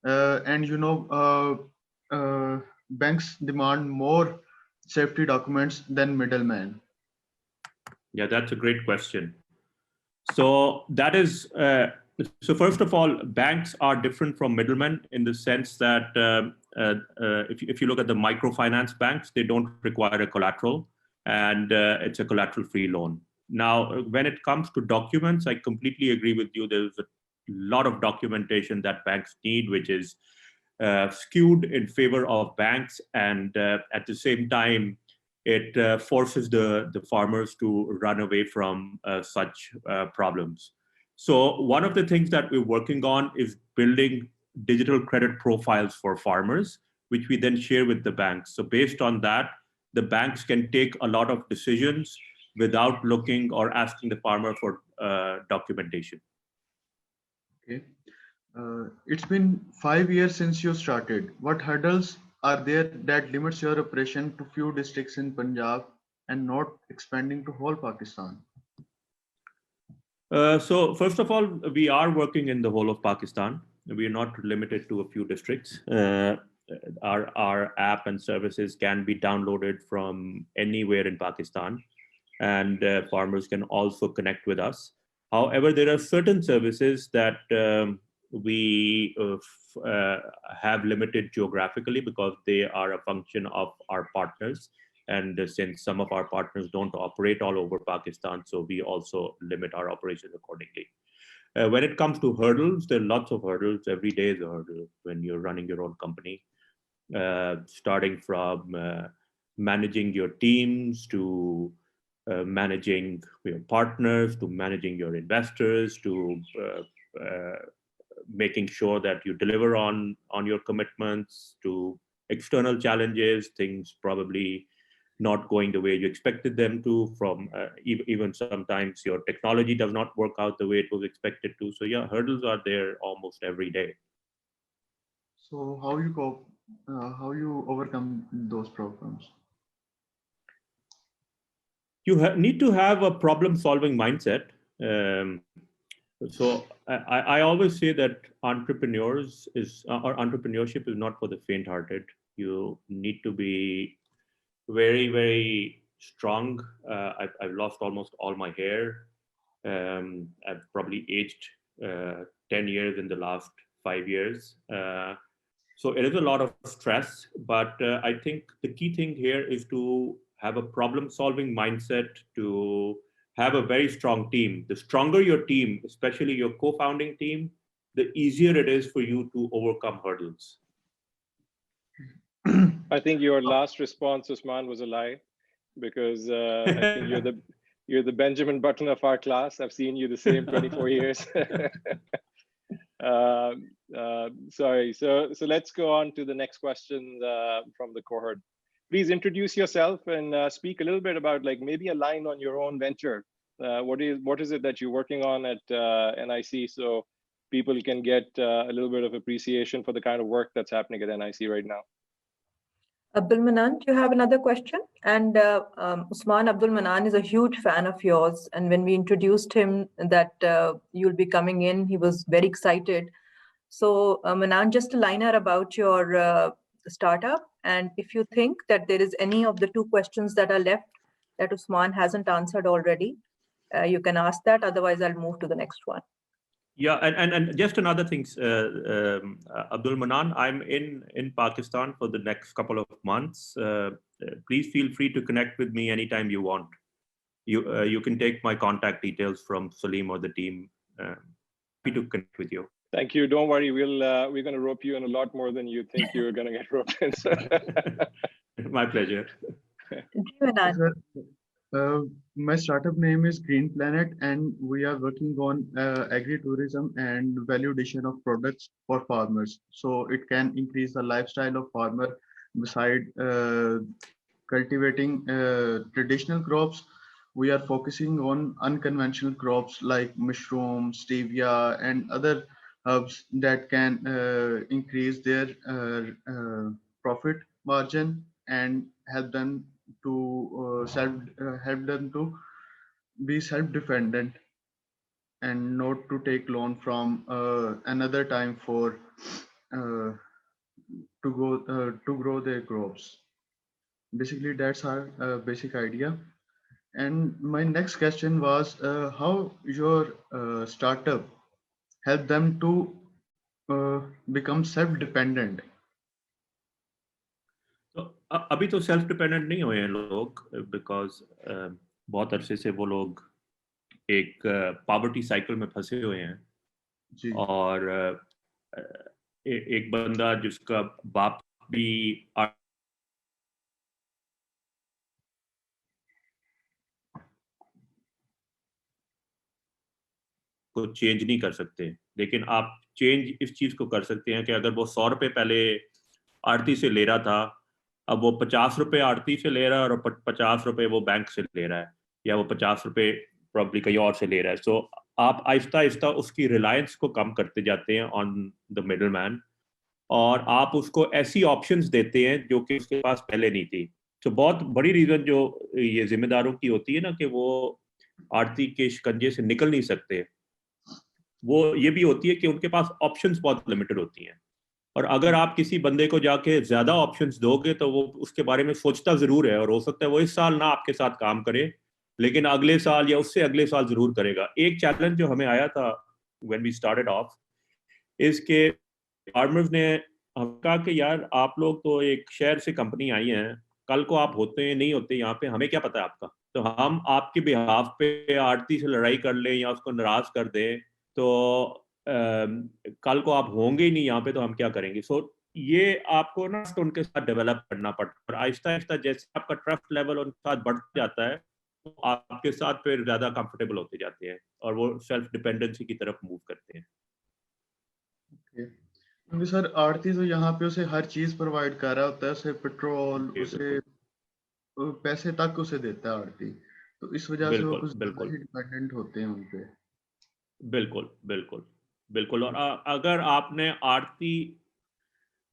and banks demand more safety documents than middlemen. Yeah, that's a great question. So that is so first of all, banks are different from middlemen in the sense that if you look at the microfinance banks, they don't require a collateral, and it's a collateral-free loan. Now, when it comes to documents, I completely agree with you. There's a lot of documentation that banks need, which is skewed in favor of banks, and at the same time, it forces the farmers to run away from such problems. So one of the things that we're working on is building digital credit profiles for farmers, which we then share with the banks. So based on that, the banks can take a lot of decisions without looking or asking the farmer for documentation. Okay. It's been 5 years since you started. What hurdles are there that limits your operation to few districts in Punjab and not expanding to whole Pakistan? So first of all, we are working in the whole of Pakistan. We are not limited to a few districts. Our app and services can be downloaded from anywhere in Pakistan, and farmers can also connect with us. However, there are certain services that we have limited geographically because they are a function of our partners. And since some of our partners don't operate all over Pakistan, so we also limit our operations accordingly. When it comes to hurdles, there are lots of hurdles. Every day is a hurdle when you're running your own company, starting from managing your teams to managing your partners, to managing your investors, to making sure that you deliver on your commitments, to external challenges, things probably not going the way you expected them to, from even sometimes your technology does not work out the way it was expected to. So yeah, hurdles are there almost every day. So how you cope, how you overcome those problems? You need to have a problem-solving mindset. So I always say that entrepreneurship is not for the faint-hearted. You need to be very, very strong. I've lost almost all my hair. I've probably aged 10 years in the last 5 years. So it is a lot of stress, but I think the key thing here is to have a problem-solving mindset, to have a very strong team. The stronger your team, especially your co-founding team, the easier it is for you to overcome hurdles. I think your last response, Usman, was a lie, because I think you're the Benjamin Button of our class. I've seen you the same 24 years. Sorry. So let's go on to the next question from the cohort. Please introduce yourself and speak a little bit about, like, maybe a line on your own venture. What is it that you're working on at NIC, so people can get a little bit of appreciation for the kind of work that's happening at NIC right now? Abdul Manan, do you have another question? And Usman, Abdul Manan is a huge fan of yours. And when we introduced him that you'll be coming in, he was very excited. So Manan, just a liner about your startup. And if you think that there is any of the two questions that are left that Usman hasn't answered already, you can ask that. Otherwise, I'll move to the next one. Yeah, and just another thing, Abdul Manan, I'm in Pakistan for the next couple of months. Please feel free to connect with me anytime you want. You can take my contact details from Saleem or the team. Happy to connect with you. Thank you. Don't worry. We're going to rope you in a lot more than you think you're going to get roped in. So. My pleasure. My startup name is Green Planet, and we are working on agri-tourism and value addition of products for farmers. So it can increase the lifestyle of farmer beside cultivating traditional crops. We are focusing on unconventional crops like mushroom, stevia, and other herbs that can increase their profit margin and help them to help them to be self-dependent and not to take loan from another time for to grow their crops. Basically, that's our basic idea. And my next question was how your startup help them to become self-dependent. तो अभी तो self dependent नहीं हुए हैं लोग because बहुत अरसे से वो लोग एक पॉवर्टी साइकिल में फंसे हुए हैं जी. और एक बंदा जिसका बाप भी को चेंज नहीं कर सकते, लेकिन आप चेंज इस चीज को कर सकते हैं कि अगर वो 100 रुपए पहले आड़ती से ले रहा था, अब वो 50 रुपए आड़ती से ले रहा है और 50 रुपए वो बैंक से ले रहा है, या वो 50 रुपए प्रॉब्ली कहीं और से ले रहा है. सो आप आहिस्ता आहिस्ता उसकी रिलायंस को कम करते जाते हैं ऑन द मिडल मैन, और आप उसको ऐसी ऑप्शंस देते हैं जो कि उसके पास पहले नहीं थी. तो बहुत बड़ी रीजन जो ये जिम्मेदारों की होती है ना कि वो आड़ती के शिकंजे से निकल नहीं सकते, वो ये भी होती है कि उनके पास ऑप्शंस बहुत लिमिटेड होती हैं. और अगर आप किसी बंदे को जाके ज्यादा ऑप्शंस दोगे तो वो उसके बारे में सोचता जरूर है, और हो सकता है वो इस साल ना आपके साथ काम करे, लेकिन अगले साल या उससे अगले साल जरूर करेगा. एक चैलेंज जो हमें आया था when we started off is के फार्मर्स ने हम कहा कि यार आप लोग तो एक शहर से कंपनी आई हैं, कल को आप होते हैं नहीं होते यहाँ पे, हमें क्या पता है आपका, तो हम आपके बिहाफ पे आड़ती से लड़ाई कर लें या उसको नाराज कर दें तो कल को आप होंगे ही नहीं यहाँ पे, तो हम क्या करेंगे. सो ये आपको ना उनके साथ डेवलप करना पड़ता है, और आहिस्ता आहिस्ता जैसे आपका ट्रस्ट लेवल उनके साथ बढ़ता जाता है तो आपके साथ फिर ज्यादा कंफर्टेबल होते जाते हैं और वो सेल्फ डिपेंडेंसी की तरफ मूव करते हैं. क्योंकि सर आड़ती तो यहाँ पे उसे हर चीज प्रोवाइड कर रहा होता है, उसे पेट्रोल, उसे पैसे तक उसे देता है आड़ती, तो इस वजह से वो कुछ डिपेंडेंट होते हैं उन पे. बिल्कुल बिल्कुल बिल्कुल. और अगर आपने आड़ती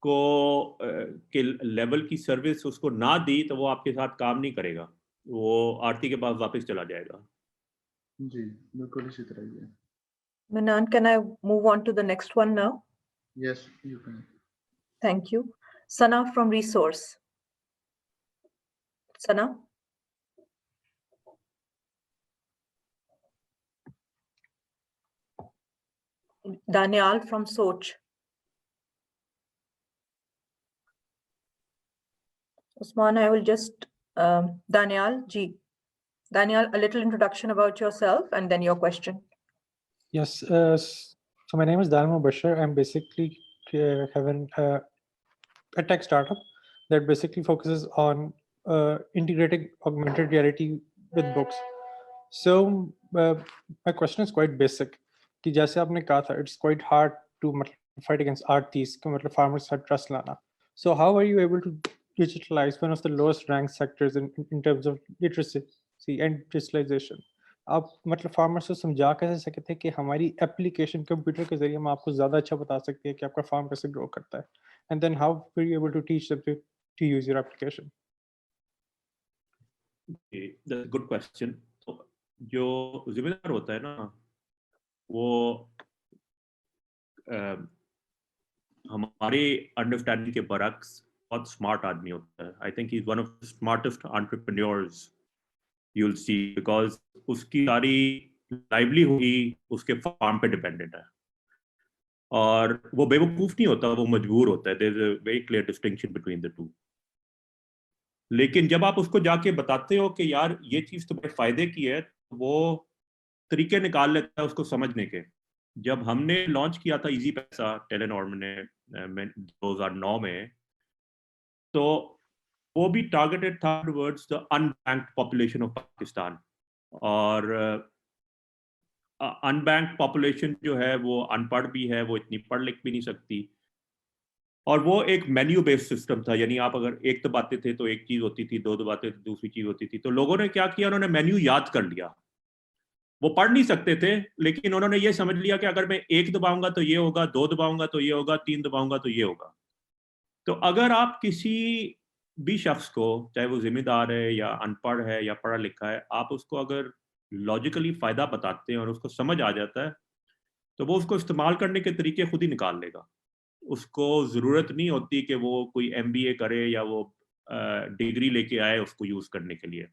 को के लेवल की सर्विस उसको ना दी तो वो आपके साथ काम नहीं करेगा, वो आड़ती के पास वापस चला जाएगा. जी बिल्कुल इसी तरह ही है. Manan, can I move on to the next one now? Yes, you can. Thank you. Sana from Resource. Sana? Daniel from Soch. Usman, I will just, Daniel, G. Daniel, a little introduction about yourself and then your question. Yes, so my name is Daniel Bashir. I'm basically having a tech startup that basically focuses on integrating augmented reality with books. So my question is quite basic. कि जैसे आपने कहा था, it's quite hard to fight against art thieves, मतलब farmers का trust लाना. So how are you able to digitalize one of the lowest ranked sectors in terms of literacy and digitalization? आप मतलब फार्मर्स को समझा कैसे सकते हैं कि हमारी एप्लीकेशन कंप्यूटर के जरिए हम आपको ज़्यादा अच्छा बता सकते हैं कि आपका फार्म कैसे ग्रो करता है, and then how were you able to teach them to to use your application? Okay, that's a good question. So, जो जिम्मेदार होता है ना, वो हमारे अंडरस्टैंडिंग के बरक्स बहुत स्मार्ट आदमी होता है. I think he's one of the smartest entrepreneurs you'll see, because उसकी सारी लाइवलीहुड ही उसके फार्म पे डिपेंडेंट है. और वो बेवकूफ नहीं होता, वो मजबूर होता है. There's a very clear distinction between the two. लेकिन जब आप उसको जाके बताते हो कि यार ये चीज तुम्हारे फायदे की है, वो तरीके निकाल लेता है उसको समझने के. जब हमने लॉन्च किया था इजी पैसा टेलीनॉर में 2009 में, तो वो भी टारगेटेड था towards the unbanked population of Pakistan. और अनबैंक्ड पॉपुलेशन जो है वो अनपढ़ भी है, वो इतनी पढ़ लिख भी नहीं सकती. और वो एक मेन्यू बेस्ड सिस्टम था, यानी आप अगर एक दबाते थे तो एक चीज होती थी, दो दबाते थे दूसरी चीज होती थी. तो लोगों ने क्या किया, उन्होंने मेन्यू याद कर लिया. वो पढ़ नहीं सकते थे, लेकिन उन्होंने ये समझ लिया कि अगर मैं एक दबाऊंगा तो ये होगा, दो दबाऊंगा तो ये होगा, तीन दबाऊंगा तो ये होगा. तो अगर आप किसी भी शख्स को, चाहे वो जिम्मेदार है या अनपढ़ है या पढ़ा लिखा है, आप उसको अगर लॉजिकली फायदा बताते हैं और उसको समझ आ जाता है, तो वो उसको इस्तेमाल करने के तरीके खुद ही निकाल लेगा. उसको ज़रूरत नहीं होती कि वो कोई MBA करे या वो डिग्री लेके आए उसको यूज़ करने के लिए.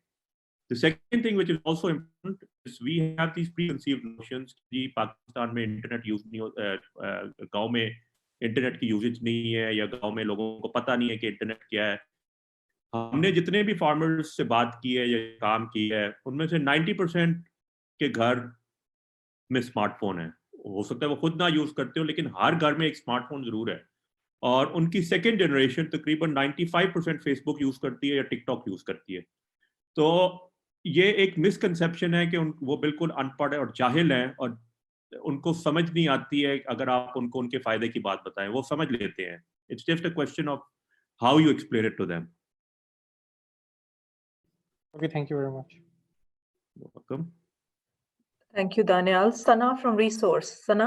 The second thing which is also important is we have these preconceived notions कि पाकिस्तान में इंटरनेट यूज नहीं होता, गाँव में इंटरनेट की यूजेज नहीं है, या गाँव में लोगों को पता नहीं है कि इंटरनेट क्या है. हमने जितने भी फार्मर्स से बात की है या काम की है, उनमें से 90% के घर में स्मार्टफोन है. हो सकता है वो खुद ना यूज करते हो, लेकिन हर घर में एक स्मार्टफोन जरूर है. और उनकी सेकेंड जनरेशन तकरीबन 95% फेसबुक यूज करती है या टिकटॉक यूज करती है. तो ये एक मिसकंसेप्शन है कि वो बिल्कुल अनपढ़ है और जाहिल हैं, और उनको समझ नहीं आती है. अगर आप उनको उनके फायदे की बात बताएं, वो समझ लेते हैं. It's just a question of how you explain it to them. Okay, thank you very much. You're welcome. Thank you, Daniel. Sana from Resource. Sana?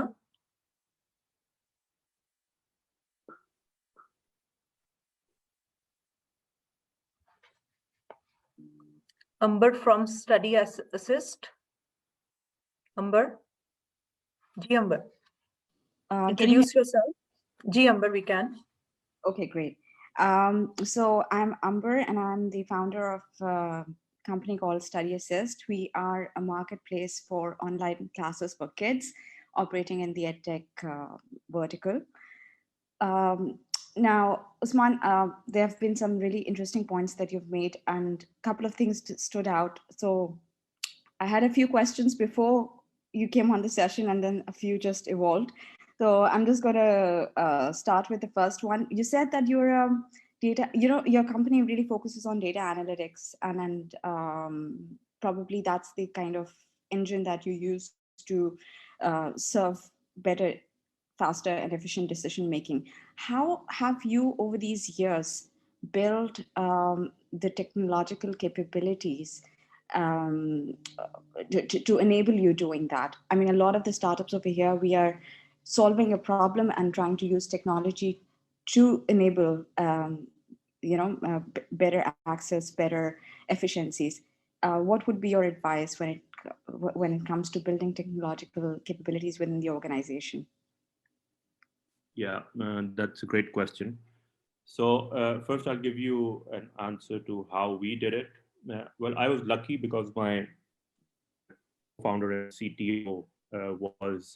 Amber from Study Assist. Amber? Ji Amber. Introduce yourself. Ji Amber, we can. Okay, great. So I'm Amber, and I'm the founder of a company called Study Assist. We are a marketplace for online classes for kids operating in the EdTech vertical. Now, Usman, there have been some really interesting points that you've made, and a couple of things stood out. So I had a few questions before you came on the session, and then a few just evolved. So I'm just going to start with the first one. You said that you're data, your company really focuses on data analytics, and probably that's the kind of engine that you use to serve better, faster and efficient decision making. How have you over these years built the technological capabilities to enable you doing that? I mean, a lot of the startups over here, we are solving a problem and trying to use technology to enable better access, better efficiencies. What would be your advice when it comes to building technological capabilities within the organization? Yeah, that's a great question. So first I'll give you an answer to how we did it. Well, I was lucky because my founder and CTO was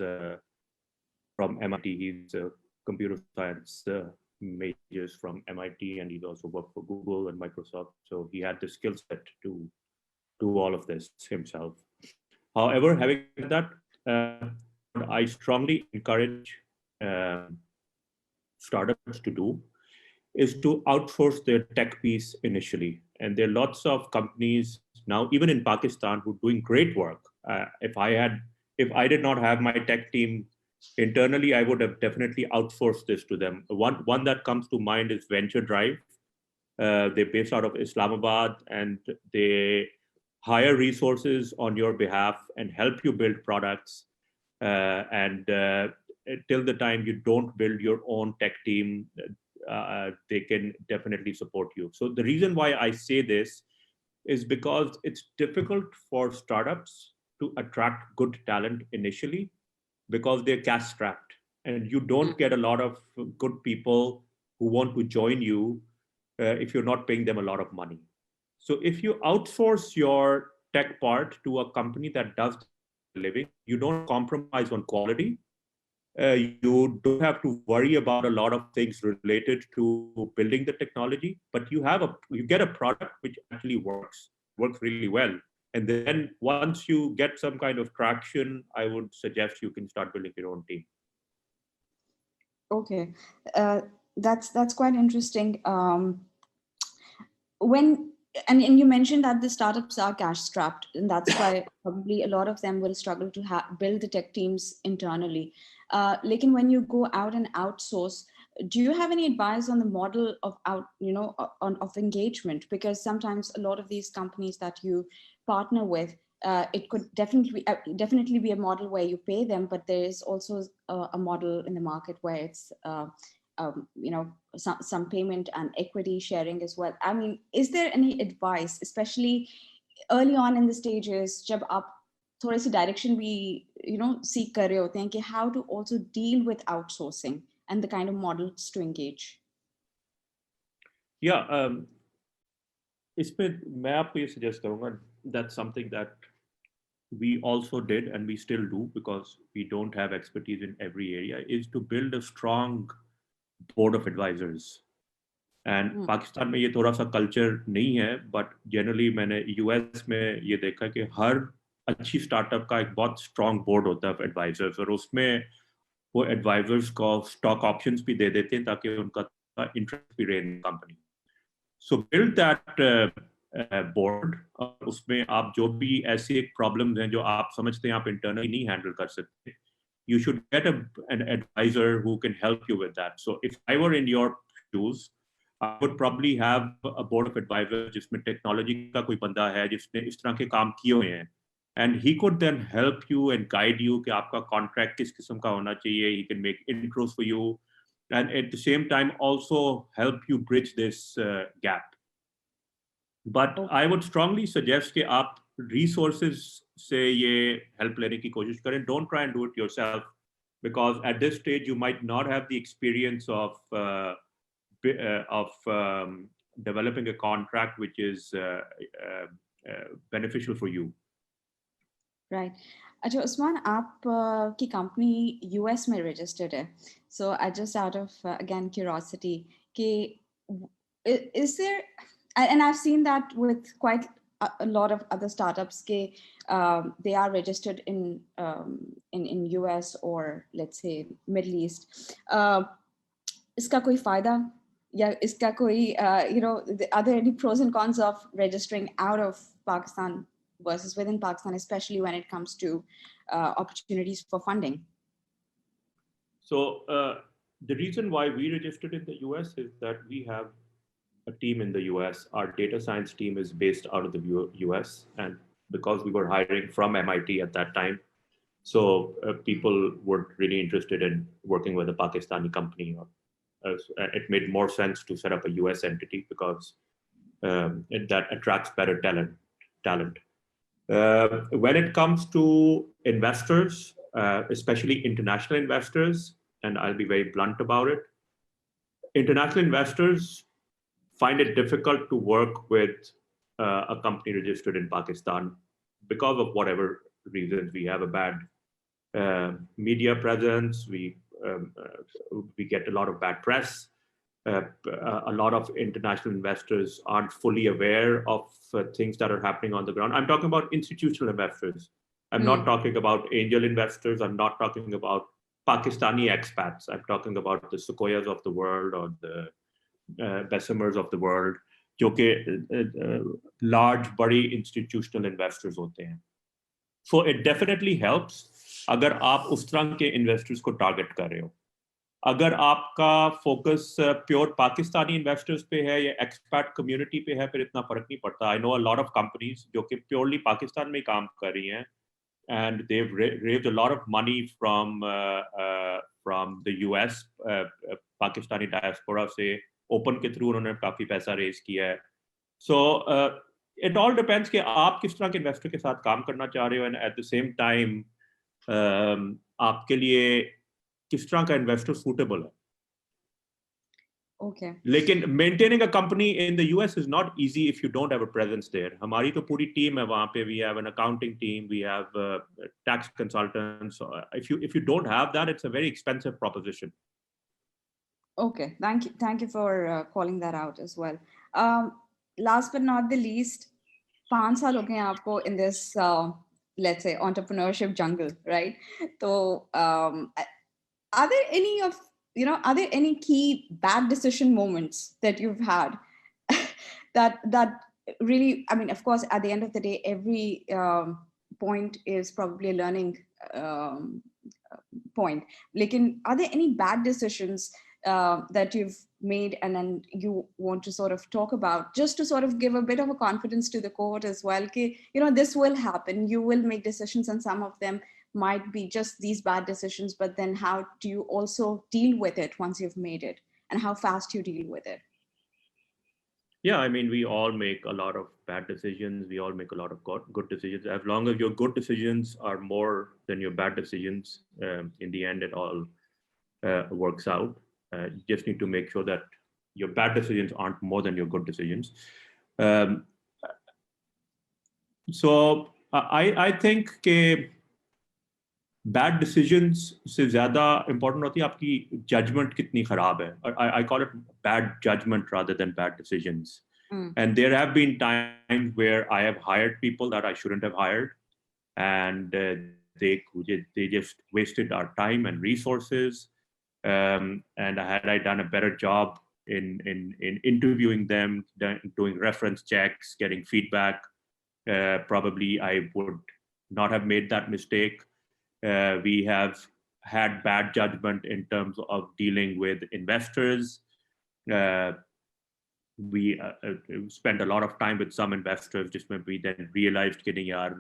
from MIT. He's a computer science majors from MIT, and he's also worked for Google and Microsoft. So he had the skill set to do all of this himself. However, having said that, I strongly encourage startups to do is to outsource their tech piece initially. And there are lots of companies now, even in Pakistan, who are doing great work. If I did not have my tech team internally, I would have definitely outsourced this to them. One that comes to mind is Venture Drive. They're based out of Islamabad, and they hire resources on your behalf and help you build products. Till the time you don't build your own tech team, they can definitely support you. So the reason why I say this is because it's difficult for startups to attract good talent initially because they're cash strapped, and you don't get a lot of good people who want to join you if you're not paying them a lot of money. So if you outsource your tech part to a company that does the living, you don't compromise on quality. You don't have to worry about a lot of things related to building the technology, but you get a product which actually works really well. And then once you get some kind of traction, I would suggest you can start building your own team. Okay, that's quite interesting. And you mentioned that the startups are cash strapped, and that's why probably a lot of them will struggle to build the tech teams internally. Like when you go out and outsource, do you have any advice on the model of of engagement? Because sometimes a lot of these companies that you partner with, it could definitely be a model where you pay them, but there is also a model in the market where it's some payment and equity sharing as well. I mean, is there any advice, especially early on in the stages, जब आप थोड़ी सी direction भी seek कर रहे होते हैं कि how to also deal with outsourcing and the kind of models to engage? Yeah, इसमें मैं आपको ये suggest करूँगा, that's something that we also did and we still do because we don't have expertise in every area, is to build a strong board of advisors. And Pakistan में ये थोड़ा सा culture नहीं है, बट जनरली मैंने US में ये देखा कि हर अच्छी स्टार्टअप का एक बहुत स्ट्रॉन्ग बोर्ड होता है एडवाइजर्स, और उसमें वो एडवाइजर्स को स्टॉक ऑप्शंस भी दे देते हैं ताकि उनका इंटरेस्ट भी रहे in company. So build that board, और उसमें आप जो भी ऐसे प्रॉब्लम्स हैं जो आप समझते हैं आप इंटरनली नहीं हैंडल कर सकते, you should get an advisor who can help you with that. So if I were in your shoes, I would probably have a board of advisors जिसमें टेक्नोलॉजी का कोई बंदा है जिसने इस तरह के काम किए हुए हैं, and he could then help you and guide you कि आपका contract किस किस्म का होना चाहिए. He can make intros for you and at the same time also help you bridge this gap. But I would strongly suggest कि आप resources से ये help लेने की कोशिश करें. Don't try and do it yourself, because at this stage you might not have the experience of developing a contract which is beneficial for you. Right. अच्छा Usman, आप की company US में registered है. So I just out of again curiosity, कि is there, and I've seen that with quite a lot of other startups, they are registered in US or let's say Middle East. इसका कोई फायदा या इसका कोई are there any pros and cons of registering out of Pakistan versus within Pakistan, especially when it comes to opportunities for funding? So the reason why we registered in the US is that we have a team in the US. Our data science team is based out of the US, and because we were hiring from MIT at that time, so people were really interested in working with a Pakistani company. It made more sense to set up a US entity because that attracts better talent. When it comes to investors, especially international investors, and I'll be very blunt about it, international investors find it difficult to work with a company registered in Pakistan because of whatever reasons. We have a bad media presence, we get a lot of bad press. A lot of international investors aren't fully aware of things that are happening on the ground. I'm talking about institutional investors. I'm not talking about angel investors. I'm not talking about Pakistani expats. I'm talking about the Sequoias of the world or the Bessemers of the world, जो कि large, बड़ी institutional investors होते हैं. So it definitely helps अगर आप उस तरह के investors को target कर रहे हो. अगर आपका फोकस प्योर पाकिस्तानी इन्वेस्टर्स पे है या एक्सपैट कम्युनिटी पे है, फिर इतना फर्क नहीं पड़ता. I know a lot of companies जो कि प्योरली पाकिस्तान में काम कर रही हैं, and they raised a lot of money from the US Pakistani diaspora से ओपन के थ्रू उन्होंने काफ़ी पैसा रेज किया है. So it all depends कि आप किस तरह के इन्वेस्टर के साथ काम करना चाह रहे हो, and at the same time आपके लिए किस तरह का इन्वेस्टर सूटेबल है. Okay. लेकिन maintaining a company in the US is not easy if you don't have a presence there. हमारी तो पूरी टीम है वहाँ पे. We have an accounting team, we have tax consultants. If you don't have that, it's a very expensive proposition. Okay, thank you for calling that out as well. Last but not the least, 5 साल हो गए आपको in this let's say entrepreneurship jungle, right? So are there any key bad decision moments that you've had that really, I mean, of course, at the end of the day, every point is probably a learning point. Like, are there any bad decisions that you've made and then you want to sort of talk about, just to sort of give a bit of a confidence to the cohort as well? This will happen. You will make decisions, and some of them might be just these bad decisions, but then how do you also deal with it once you've made it, and how fast you deal with it? Yeah, I mean, we all make a lot of bad decisions. We all make a lot of good decisions. As long as your good decisions are more than your bad decisions, in the end, it all works out. You just need to make sure that your bad decisions aren't more than your good decisions. So I think that bad decisions से ज़्यादा important होती है आपकी judgment कितनी खराब है. I call it bad judgment rather than bad decisions. And there have been times where I have hired people that I shouldn't have hired, and they just wasted our time and resources. And had I done a better job in interviewing them, doing reference checks, getting feedback, probably I would not have made that mistake. We have had bad judgment in terms of dealing with investors. We spent a lot of time with some investors, just when we then realized कि नहीं यार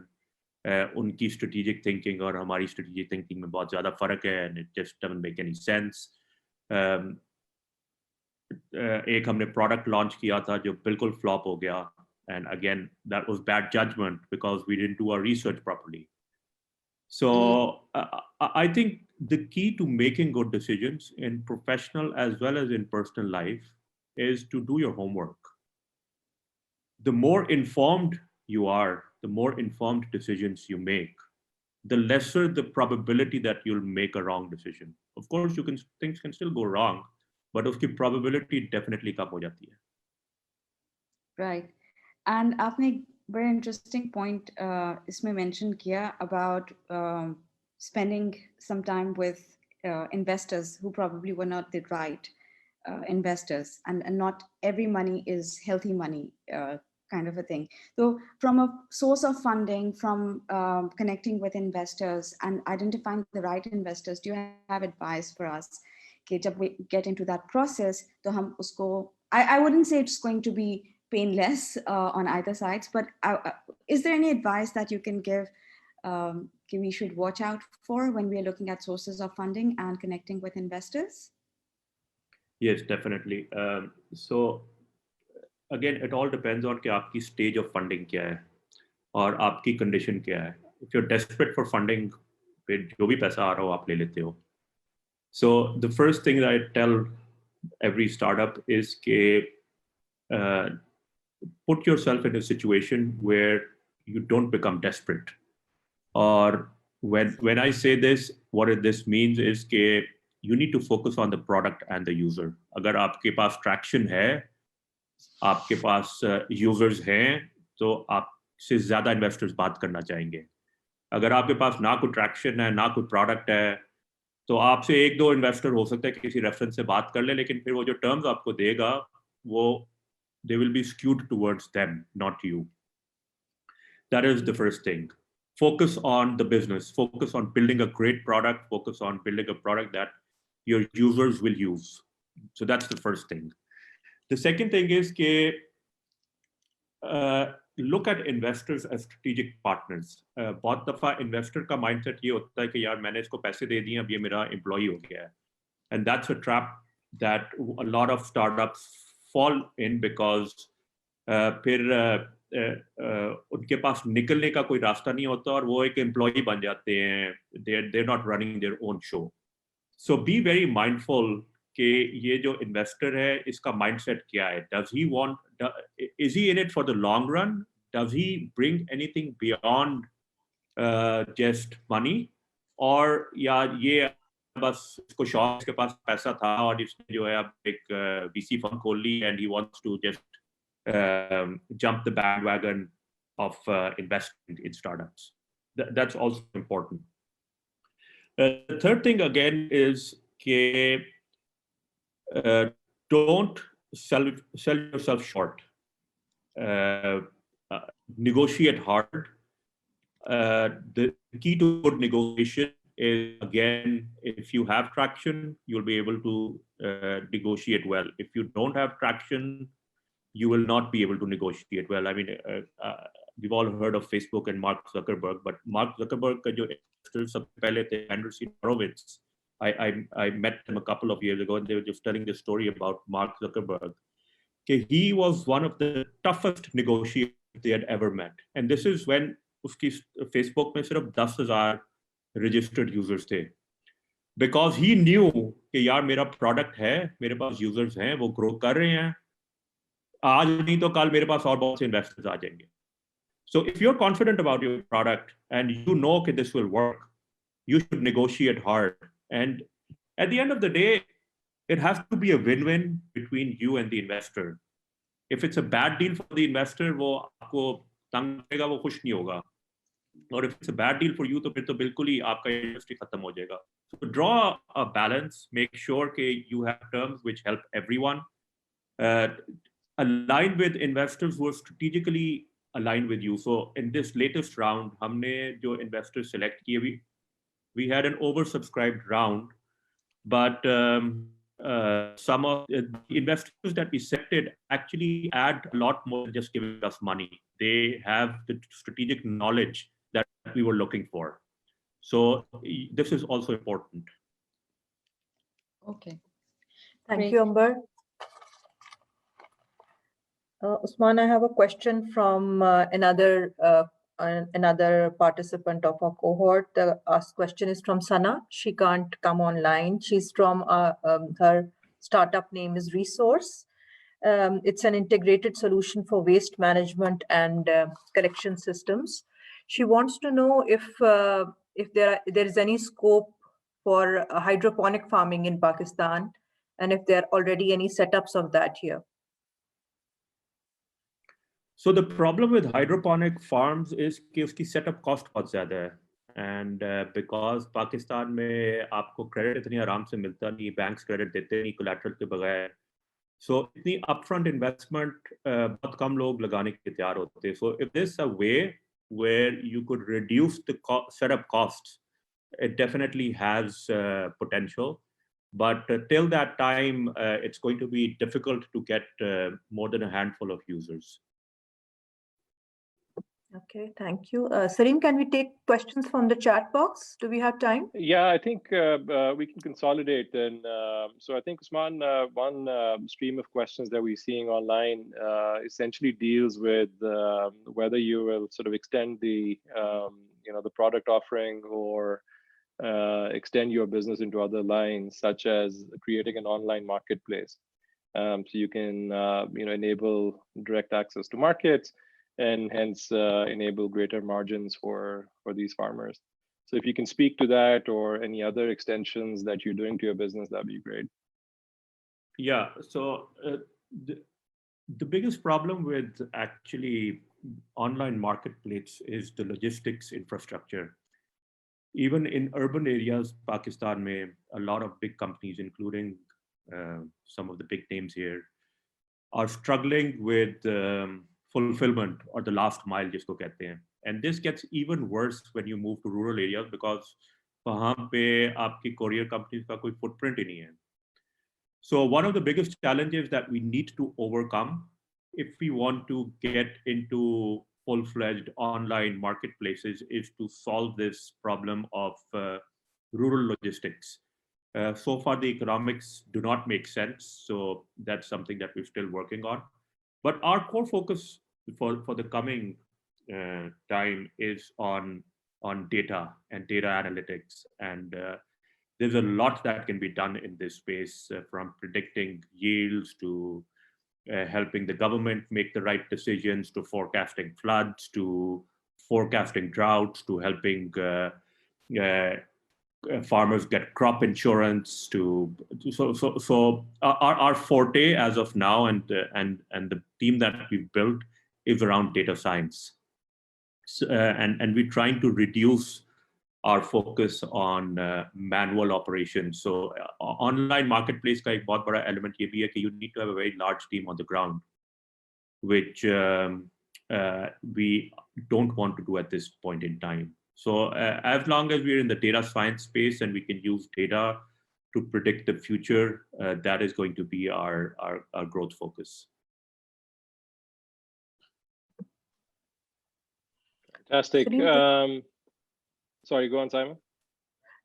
उनकी strategic thinking और हमारी strategic thinking में बहुत ज़्यादा फर्क है, and it just doesn't make any sense. एक हमने product launch किया था जो बिल्कुल flop हो गया, and again that was bad judgment because we didn't do our research properly. So I think the key to making good decisions in professional as well as in personal life is to do your homework. The more informed you are, the more informed decisions you make, the lesser the probability that you'll make a wrong decision. Of course, things can still go wrong, but uski probability definitely kam ho jati hai. Right. And aapne very interesting point isme mention kiya about spending some time with investors who probably were not the right investors, and not every money is healthy money, kind of a thing. So from a source of funding, from connecting with investors and identifying the right investors, do you have advice for us? Okay, jab we get into that process, to hum usko, I wouldn't say it's going to be painless on either sides, but is there any advice that you can give we should watch out for when we are looking at sources of funding and connecting with investors? Yes, definitely. So again, it all depends on कि आपकी stage of funding क्या है और आपकी condition क्या है. If you're desperate for funding, फिर जो भी पैसा आ रहा हो आप ले लेते हो. So the first thing that I tell every startup is कि put yourself in a situation where you don't become desperate. Or when I say this, what this means is कि you need to focus on the product and the user. अगर आपके पास traction है, आपके पास users हैं, तो आपसे ज़्यादा investors बात करना चाहेंगे. अगर आपके पास ना कोई traction है, ना कोई product है, तो आपसे 1-2 investor हो सकता है किसी reference से बात कर ले, लेकिन फिर वो जो terms आपको देगा, वो they will be skewed towards them, not you. That is the first thing. Focus on the business. Focus on building a great product. Focus on building a product that your users will use. So that's the first thing. The second thing is look at investors as strategic partners. बहुत दफा investor का mindset ये होता है कि यार मैंने इसको पैसे दे दिए, अब ये मेरा employee हो गया है. And that's a trap that a lot of startups fall in because फिर उनके पास निकलने का कोई रास्ता नहीं होता और वो एक एम्प्लॉई बन जाते हैं. They're not running their own show. So be very mindful कि ये जो investor है इसका mindset क्या है? Is he in it for the long run? Does he bring anything beyond just money? और या ये बस इसको शौक, इसके पास पैसा था और इसने जो है अब एक VC फंड खोल ली and he wants to just jump the bandwagon of investing in startups. That's also important. The third thing again is don't sell yourself short. Negotiate hard. The key to good negotiation is, again, if you have traction, you'll be able to negotiate well. If you don't have traction, you will not be able to negotiate well. I mean, we've all heard of Facebook and Mark Zuckerberg, but Mark Zuckerberg ka jo investors sabse pehle the Andreessen Horowitz. I met him a couple of years ago, and they were just telling the story about Mark Zuckerberg. Okay, he was one of the toughest negotiators they had ever met, and this is when uski Facebook mein sirf 10,000 registered users the, because he knew कि यार मेरा product है, मेरे पास users हैं, वो grow कर रहे हैं. आज नहीं तो कल मेरे पास और बहुत से investors आ जाएंगे. So if you're confident about your product and you know that this will work, you should negotiate hard. And at the end of the day, it has to be a win-win between you and the investor. If it's a bad deal for the investor, वो आपको तंग करेगा, वो खुश नहीं होगा. Or if it's a bad deal for you, तो फिर तो बिल्कुल ही आपका industry खत्म हो जाएगा. So draw a balance. Make sure that you have terms which help everyone. Align with investors who are strategically aligned with you. So in this latest round, हमने जो investors select किए, we had an oversubscribed round, but some of the investors that we selected actually add a lot more than just giving us money. They have the strategic knowledge that we were looking for. So this is also important. Okay. Thank you, Amber. Usman, I have a question from another participant of our cohort. The asked question is from Sana. She can't come online. She's from her startup name is Resource. It's an integrated solution for waste management and collection systems. She wants to know if there is any scope for hydroponic farming in Pakistan, and if there are already any setups of that here. So the problem with hydroponic farms is कि उसकी setup cost बहुत ज़्यादा है, and because Pakistan में आपको credit इतनी आराम से मिलता नहीं, banks credit देते नहीं collateral के बगैर, so इतनी upfront investment बहुत कम लोग लगाने के तैयार होते. So if there's a way where you could reduce the setup costs, it definitely has potential. But till that time, it's going to be difficult to get more than a handful of users. Okay, thank you. Saleem, can we take questions from the chat box? Do we have time? Yeah, I think we can consolidate then. So I think, Usman, one stream of questions that we're seeing online essentially deals with whether you will sort of extend the the product offering or extend your business into other lines, such as creating an online marketplace. So you can enable direct access to markets, and hence enable greater margins for these farmers. So if you can speak to that or any other extensions that you're doing to your business, that'd be great. Yeah, so the biggest problem with actually online marketplace is the logistics infrastructure. Even in urban areas, Pakistan mein, a lot of big companies, including some of the big names here, are struggling with fulfillment or the last mile, jisko kehte hain. And this gets even worse when you move to rural areas because wahan pe aapki courier companies ka koi footprint hi nahi hai. So one of the biggest challenges that we need to overcome if we want to get into full-fledged online marketplaces is to solve this problem of rural logistics. So far, the economics do not make sense. So that's something that we're still working on. But our core focus for the coming time is on data and data analytics. And there's a lot that can be done in this space, from predicting yields to helping the government make the right decisions, to forecasting floods, to forecasting droughts, to helping farmers get crop insurance. So our forte as of now, and the team that we've built is around data science. So, and we're trying to reduce our focus on manual operations. So online marketplace का एक बहुत बड़ा element ये भी है कि you need to have a very large team on the ground, which we don't want to do at this point in time. So as long as we're in the data science space and we can use data to predict the future, that is going to be our growth focus. Fantastic. Sorry, go on, Simon.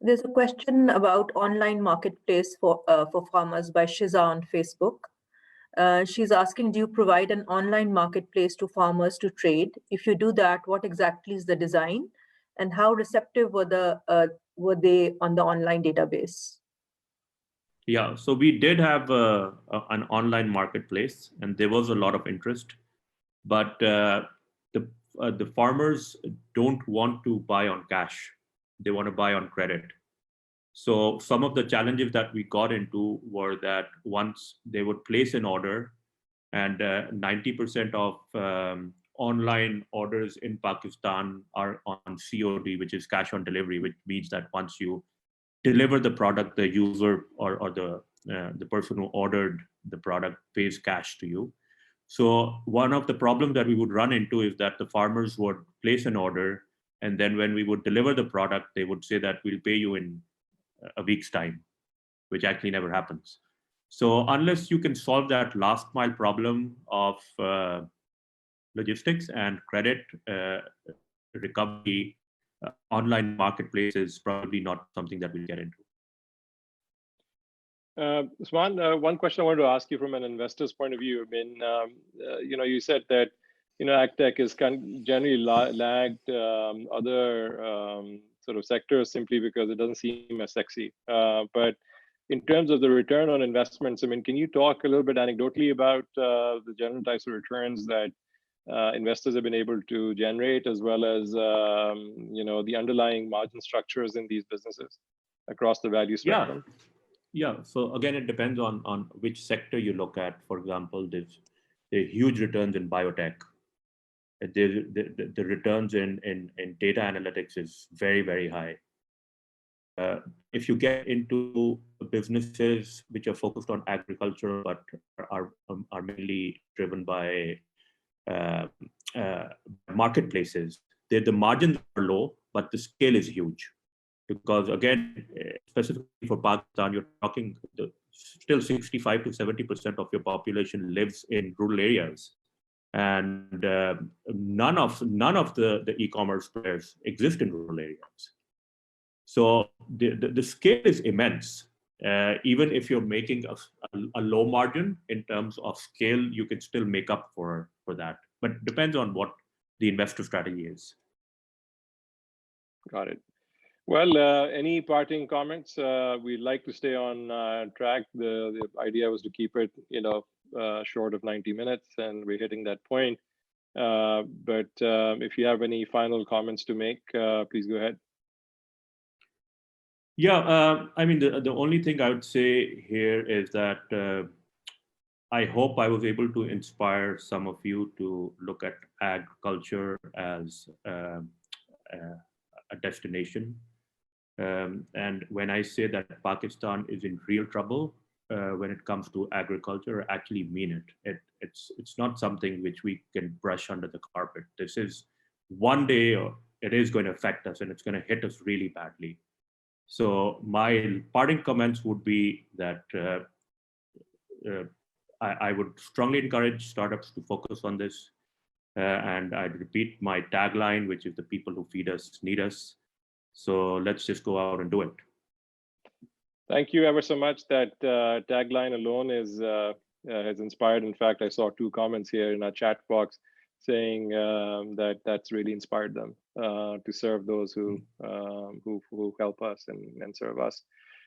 There's a question about online marketplace for farmers by Shiza on Facebook. She's asking, do you provide an online marketplace to farmers to trade? If you do that, what exactly is the design, and how receptive were they on the online database? Yeah, so we did have an online marketplace, and there was a lot of interest, but the farmers don't want to buy on cash. They want to buy on credit. So some of the challenges that we got into were that once they would place an order, and 90% of online orders in Pakistan are on COD, which is cash on delivery, which means that once you deliver the product, the user or the person who ordered the product pays cash to you. So one of the problems that we would run into is that the farmers would place an order, and then when we would deliver the product, they would say that we'll pay you in a week's time, which actually never happens. So unless you can solve that last mile problem of logistics and credit recovery, online marketplace is probably not something that we'll get into. Usman, one question I wanted to ask you from an investor's point of view. I mean, you said that agri-tech is generally lagged other sort of sectors simply because it doesn't seem as sexy. But in terms of the return on investments, I mean, can you talk a little bit anecdotally about the general types of returns that investors have been able to generate, as well as the underlying margin structures in these businesses across the value spectrum? Yeah. So again, it depends on which sector you look at. For example, there are huge returns in biotech. The returns in data analytics is very, very high. If you get into businesses which are focused on agriculture but are mainly driven by marketplaces, the margins are low, but the scale is huge. Because again, specifically for Pakistan, you're talking still 65 to 70% of your population lives in rural areas, and none of the e-commerce players exist in rural areas. So the scale is immense. Even if you're making a low margin in terms of scale, you can still make up for that. But it depends on what the investor strategy is. Got it. Well, any parting comments? We'd like to stay on track. The idea was to keep it, short of 90 minutes, and we're hitting that point. But if you have any final comments to make, please go ahead. Yeah, I mean, the only thing I would say here is that I hope I was able to inspire some of you to look at agriculture as a destination. And when I say that Pakistan is in real trouble when it comes to agriculture, I actually mean it. It's not something which we can brush under the carpet. This is one day it is going to affect us, and it's going to hit us really badly. So my parting comments would be that I would strongly encourage startups to focus on this. And I'd repeat my tagline, which is the people who feed us need us. So let's just go out and do it. Thank you ever so much. That tagline alone has inspired. In fact, I saw 2 comments here in our chat box saying that that's really inspired them to serve those who help us and serve us.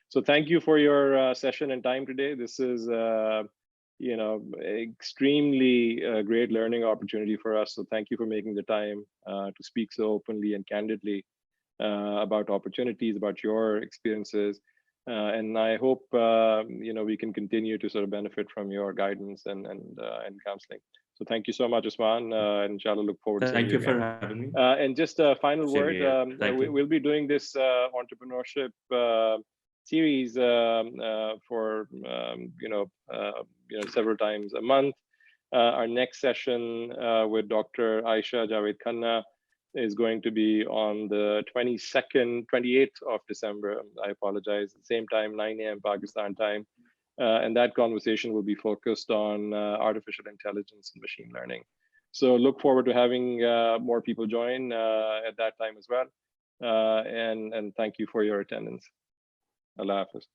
So thank you for your session and time today. This is extremely great learning opportunity for us. So thank you for making the time to speak so openly and candidly about opportunities, about your experiences. And I hope we can continue to sort of benefit from your guidance and counseling. So thank you so much, Usman, and inshallah look forward to seeing you again. Thank you for having me. And just a final Same word, here. we'll be doing this entrepreneurship series for several times a month. Our next session with Dr. Aisha Javaid Khanna is going to be on the 28th of December. I apologize. Same time, 9 a.m. Pakistan time. And that conversation will be focused on artificial intelligence and machine learning. So look forward to having more people join at that time as well. And thank you for your attendance. Allah Hafiz.